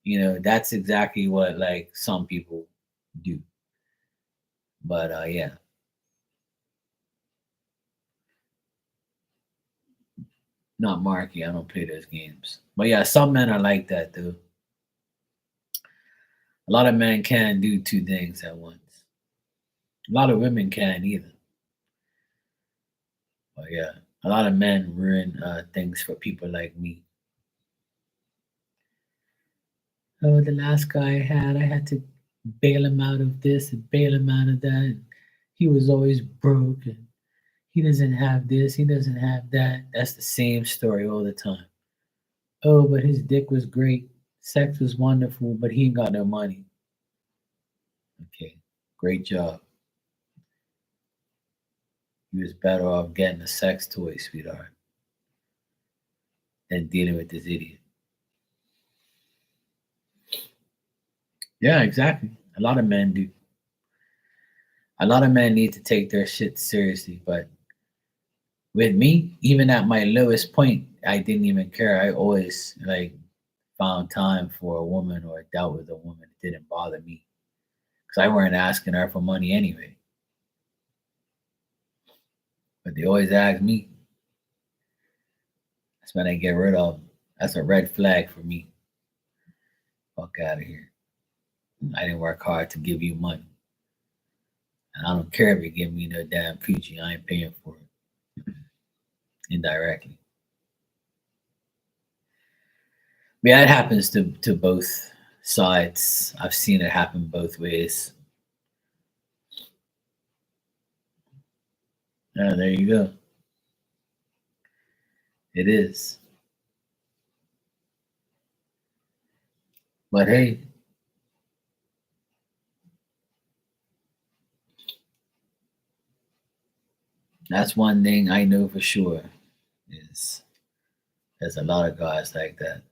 You know, that's exactly what like some people do. But yeah, not Marky. I don't play those games. But yeah, some men are like that though. A lot of men can do two things at once. A lot of women can either. But yeah, a lot of men ruin things for people like me. Oh, the last guy I had to bail him out of this and bail him out of that. He was always broke and he doesn't have this, he doesn't have that. That's the same story all the time. Oh, but his dick was great. Sex was wonderful, but he ain't got no money. Okay, great job. You was better off getting a sex toy, sweetheart, than dealing with this idiot. Yeah, exactly. A lot of men do. A lot of men need to take their shit seriously, but with me, even at my lowest point, I didn't even care. I always like found time for a woman or dealt with a woman. It didn't bother me because I weren't asking her for money anyway. But they always ask me. That's when I get rid of them. That's a red flag for me. Fuck out of here. I didn't work hard to give you money. And I don't care if you give me no damn Gucci. I ain't paying for it indirectly. Yeah, it happens to both sides. I've seen it happen both ways. Yeah, there you go. It is. But hey, that's one thing I know for sure is there's a lot of guys like that.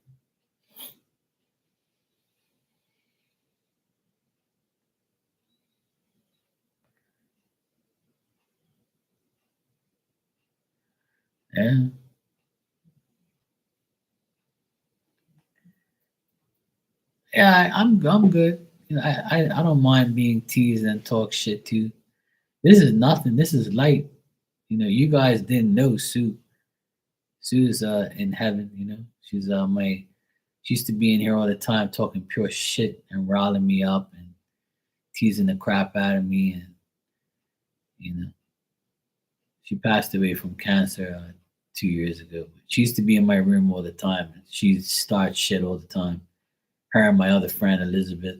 Yeah, yeah, I'm good. You know, I don't mind being teased and talk shit too. This is nothing. This is light. You know, you guys didn't know Sue. Sue's in heaven. You know, she's my. She used to be in here all the time talking pure shit and riling me up and teasing the crap out of me. And you know, she passed away from cancer 2 years ago. She used to be in my room all the time. She starts shit all the time. Her and my other friend Elizabeth,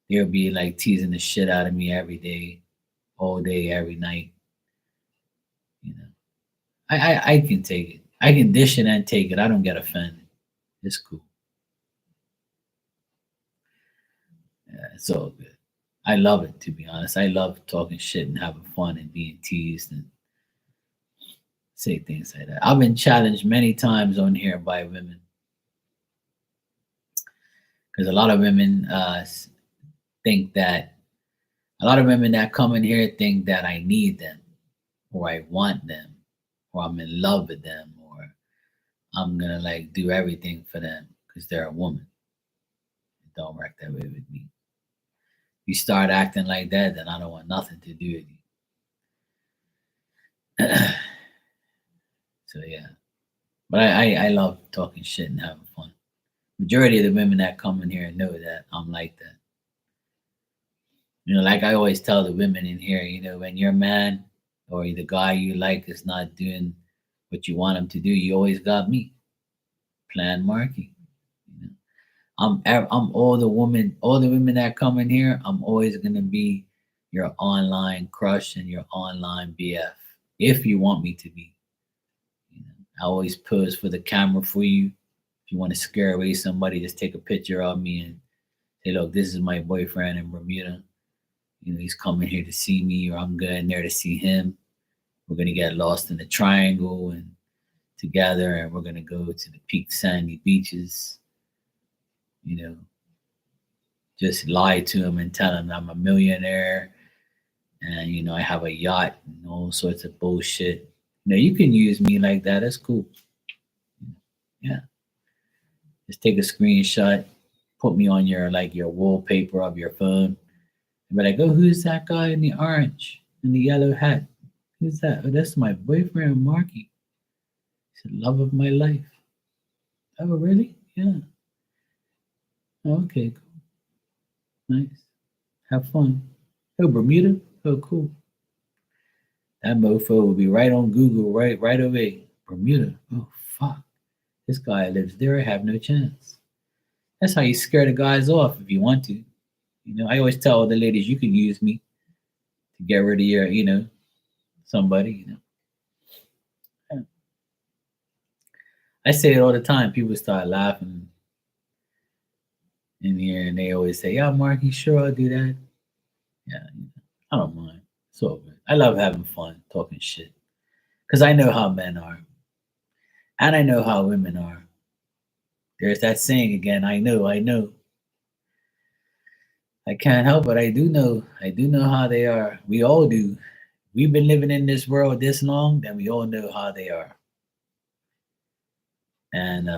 they'll be like teasing the shit out of me every day, all day, every night. You know, I can take it. I can dish it and take it. I don't get offended. It's cool. Yeah, it's all good. I love it, to be honest. I love talking shit and having fun and being teased and say things like that. I've been challenged many times on here by women because a lot of women think that a lot of women that come in here think that I need them or I want them or I'm in love with them or I'm gonna like do everything for them because they're a woman. It don't work that way with me. You start acting like that, then I don't want nothing to do with you. So yeah, but I love talking shit and having fun. Majority of the women that come in here know that I'm like that. You know, like I always tell the women in here, you know, when your man or the guy you like is not doing what you want him to do, you always got me, Plan Marky. You know, I'm all the women that come in here. I'm always gonna be your online crush and your online BF if you want me to be. You know, I always pose for the camera for you. If you want to scare away somebody, just take a picture of me and say, "Look, this is my boyfriend in Bermuda. You know, he's coming here to see me, or I'm going there to see him. We're gonna get lost in the triangle and together, and we're gonna go to the peak sandy beaches. You know, just lie to him and tell him I'm a millionaire and I have a yacht and all sorts of bullshit. You can use me like that. That's cool. Yeah, just take a screenshot, put me on your wallpaper of your phone, and be like, "Oh, who's that guy in the orange and the yellow hat? Who's that? Oh, that's my boyfriend, Marky. He's the love of my life." Oh, really? Yeah. Okay, cool. Nice. Have fun. Oh, Bermuda? Oh, cool. That mofo will be right on Google right away. Bermuda. Oh, fuck. This guy lives there. I have no chance. That's how you scare the guys off if you want to. I always tell the ladies you can use me to get rid of somebody. Yeah. I say it all the time. People start laughing in here and they always say, "Yeah, Mark, you sure I'll do that?" Yeah, I don't mind. It's all good. I love having fun, talking shit. Because I know how men are. And I know how women are. There's that saying again, I know. I can't help it. I do know. I do know how they are. We all do. We've been living in this world this long, then we all know how they are. And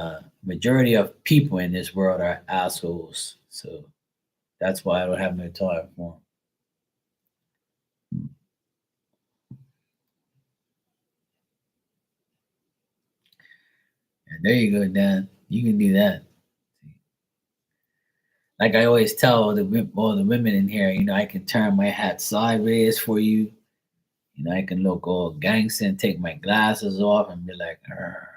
majority of people in this world are assholes. So that's why I don't have no time for them. And there you go, Dan. You can do that. Like I always tell all the women in here, I can turn my hat sideways for you. I can look all gangster and take my glasses off and be like, "Arr."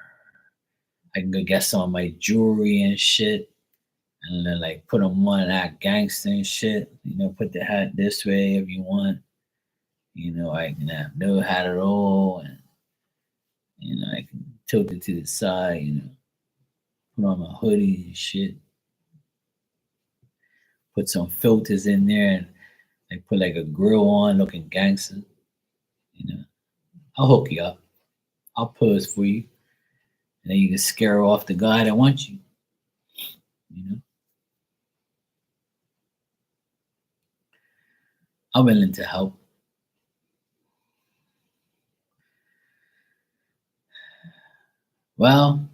I can go get some of my jewelry and shit, and then like put them on that gangster and shit. Put the hat this way if you want. I can have no hat at all, and I can tilt it to the side. Put on my hoodie and shit. Put some filters in there and like put like a grill on, looking gangster. You know, I'll hook you up. I'll pose for you, and then you can scare off the guy that wants you. You know, I'm willing to help. Well,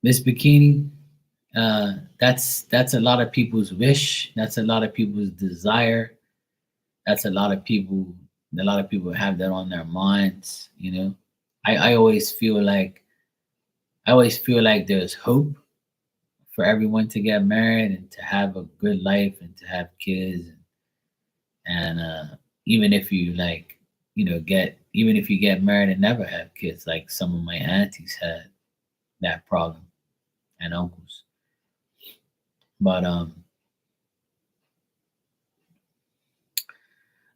Miss Bikini, that's a lot of people's wish. That's a lot of people's desire. That's a lot of people. A lot of people have that on their minds. I always feel like there's hope for everyone to get married and to have a good life and to have kids and even if you get even if you get married and never have kids, like some of my aunties had that problem and uncles. But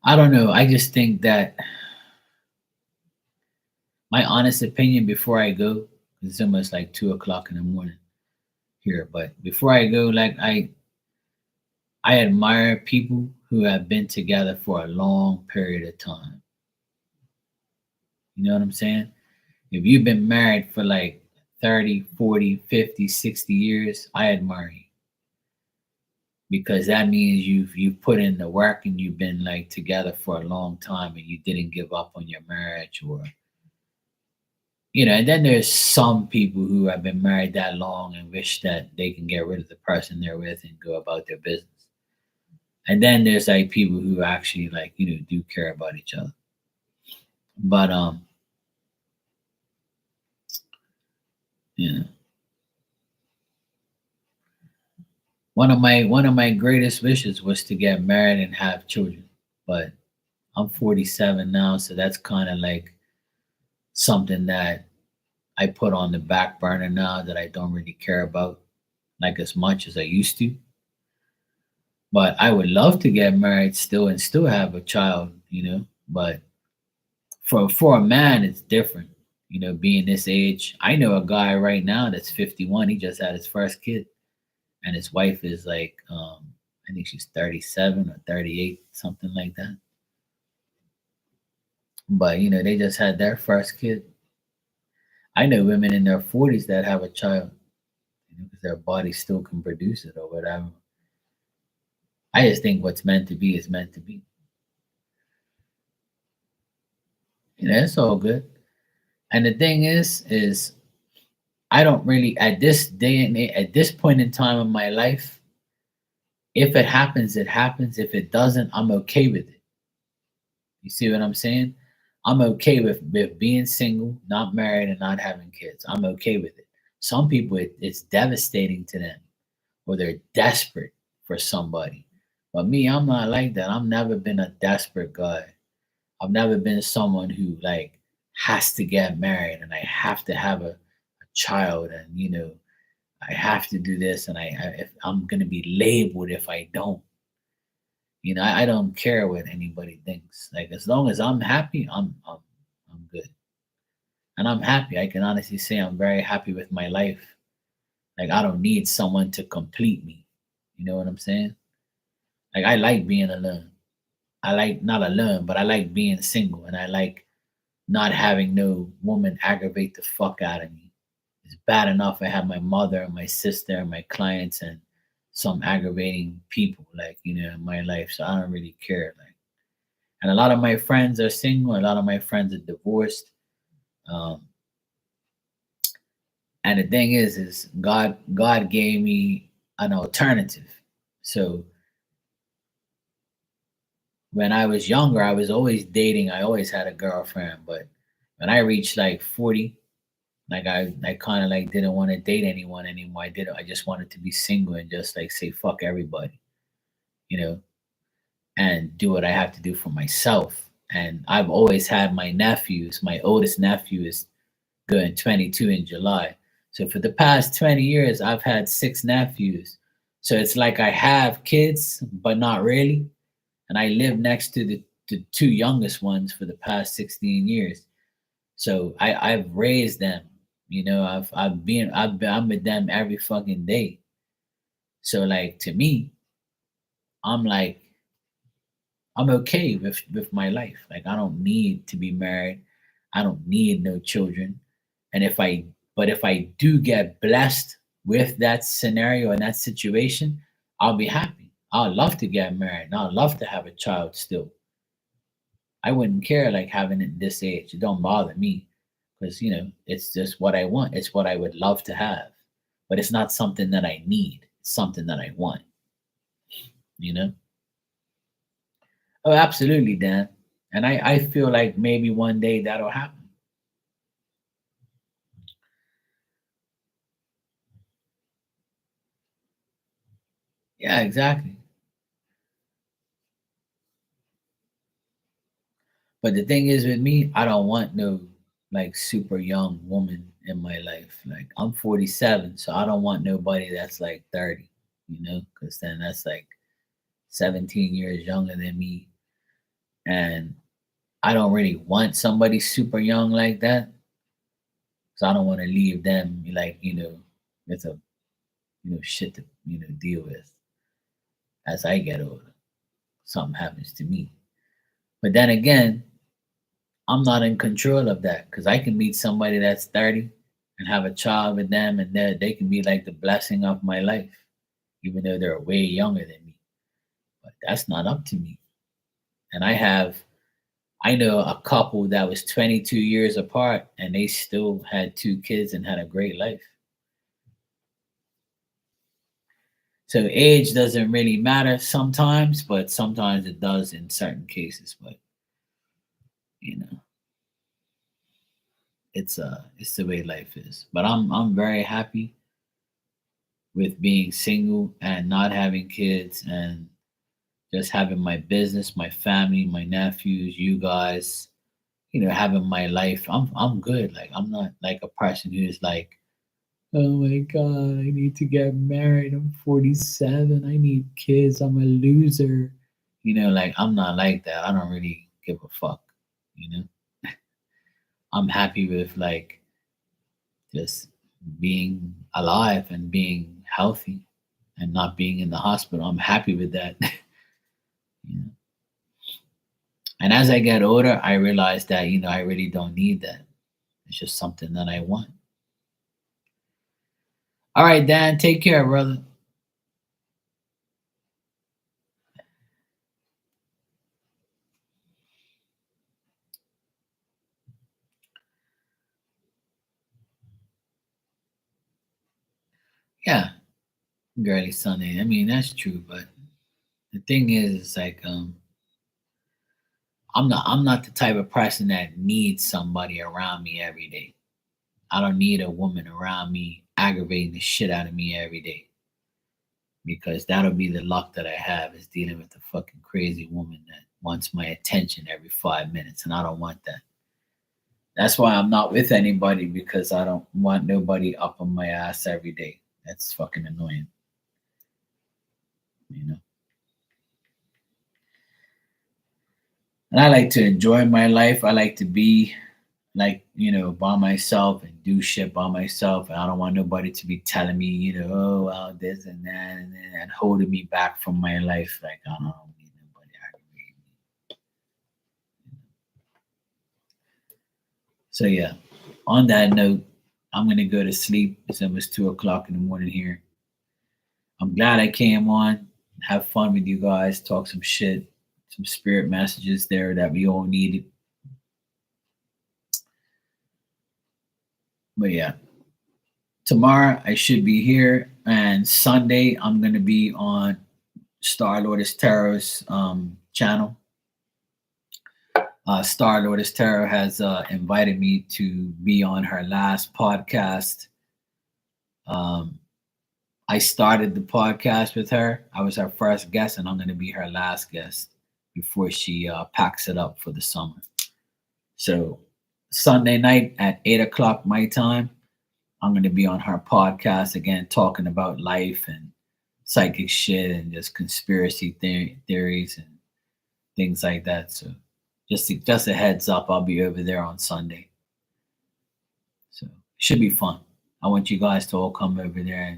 I don't know. I just think that my honest opinion before I go, it's almost like 2 o'clock in the morning here, but before I go, like I admire people who have been together for a long period of time. You know what I'm saying? If you've been married for like 30, 40, 50, 60 years, I admire you because that means you've put in the work and you've been like together for a long time and you didn't give up on your marriage or and then there's some people who have been married that long and wish that they can get rid of the person they're with and go about their business. And then there's like people who actually like, do care about each other. But you know, one of my greatest wishes was to get married and have children. But I'm 47 now, so that's kind of like something that I put on the back burner now that I don't really care about like as much as I used to. But I would love to get married still and still have a child, But for a man, it's different. Being this age, I know a guy right now that's 51. He just had his first kid, and his wife is like, I think she's 37 or 38, something like that. But they just had their first kid. I know women in their 40s that have a child, because their body still can produce it or whatever. I just think what's meant to be is meant to be. It's all good. And the thing is I don't really at this day and at this point in time in my life, if it happens, it happens. If it doesn't, I'm okay with it. You see what I'm saying? I'm okay with being single, not married, and not having kids. I'm okay with it. Some people, it's devastating to them, or they're desperate for somebody. But me, I'm not like that. I've never been a desperate guy. I've never been someone who like has to get married and I have to have a child, and I have to do this, and if I'm gonna be labeled if I don't. I don't care what anybody thinks. Like as long as I'm happy, I'm good. And I'm happy. I can honestly say I'm very happy with my life. Like I don't need someone to complete me. You know what I'm saying? Like I like being alone. I like not alone, but I like being single, and I like not having no woman aggravate the fuck out of me. It's bad enough I have my mother and my sister and my clients and some aggravating people like in my life, so I don't really care. Like, and a lot of my friends are single, a lot of my friends are divorced. Um, and the thing is God gave me an alternative. So when I was younger, I was always dating. I always had a girlfriend, but when I reached like 40, like I kind of like didn't want to date anyone anymore. I just wanted to be single and just like say fuck everybody, you know, and do what I have to do for myself. And I've always had my nephews. My oldest nephew is good 22 in July. So for the past 20 years, I've had six nephews. So it's like I have kids, but not really. And I live next to the two youngest ones for the past 16 years. So I've raised them. I'm with them every fucking day. So like to me, I'm like I'm okay with my life. Like I don't need to be married. I don't need no children. And if I do get blessed with that scenario and that situation, I'll be happy. I'd love to get married. And I'd love to have a child still. I wouldn't care like having it this age. It don't bother me because it's just what I want. It's what I would love to have, but it's not something that I need. It's something that I want. You know? Oh, absolutely, Dan. And I feel like maybe one day that'll happen. Yeah, exactly. But the thing is with me, I don't want no like super young woman in my life. Like I'm 47, so I don't want nobody that's like 30, because then that's like 17 years younger than me. And I don't really want somebody super young like that. So I don't want to leave them like, with a shit to, deal with as I get older. Something happens to me. But then again, I'm not in control of that because I can meet somebody that's 30 and have a child with them, and they can be like the blessing of my life, even though they're way younger than me. But that's not up to me. And I know a couple that was 22 years apart and they still had two kids and had a great life. So age doesn't really matter sometimes, but sometimes it does in certain cases. But you know, it's the way life is. But I'm very happy with being single and not having kids and just having my business, my family, my nephews, you guys, having my life. I'm good. Like I'm not like a person who's like, oh my god, I need to get married. I'm 47. I need kids. I'm a loser. Like I'm not like that. I don't really give a fuck. You know, I'm happy with like just being alive and being healthy and not being in the hospital. I'm happy with that. you know. And as I get older, I realize that, I really don't need that. It's just something that I want. All right, Dan, take care, brother. Yeah, girly Sunday. I mean, that's true, but the thing is, it's like I'm not the type of person that needs somebody around me every day. I don't need a woman around me aggravating the shit out of me every day because that'll be the luck that I have is dealing with a fucking crazy woman that wants my attention every 5 minutes, and I don't want that. That's why I'm not with anybody because I don't want nobody up on my ass every day. That's fucking annoying, you know. And I like to enjoy my life. I like to be like, by myself and do shit by myself. And I don't want nobody to be telling me, oh, well, this and holding me back from my life. Like, I don't need nobody aggravating me. So, yeah, on that note, I'm going to go to sleep. It's almost 2 o'clock in the morning here. I'm glad I came on, have fun with you guys, talk some shit, some spirit messages there that we all needed. But yeah, tomorrow I should be here, and Sunday I'm gonna be on Star Lotus Tarot's channel. Star Lotus Tarot has invited me to be on her last podcast. Um, I started the podcast with her. I was her first guest, and I'm going to be her last guest before she packs it up for the summer. So Sunday night at 8 o'clock my time, I'm going to be on her podcast again, talking about life and psychic shit and just conspiracy theories and things like that. So just a heads up, I'll be over there on Sunday. So it should be fun. I want you guys to all come over there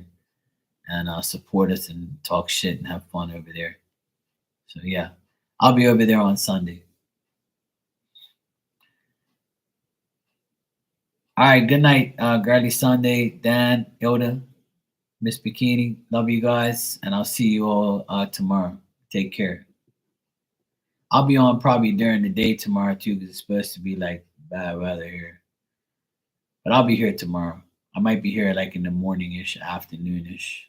and support us and talk shit and have fun over there. So yeah, I'll be over there on Sunday. All right, good night, Girly Sunday, Dan, Ilda, Miss Bikini. Love you guys, and I'll see you all tomorrow. Take care. I'll be on probably during the day tomorrow too, because it's supposed to be like bad weather here. But I'll be here tomorrow. I might be here like in the morningish, afternoonish.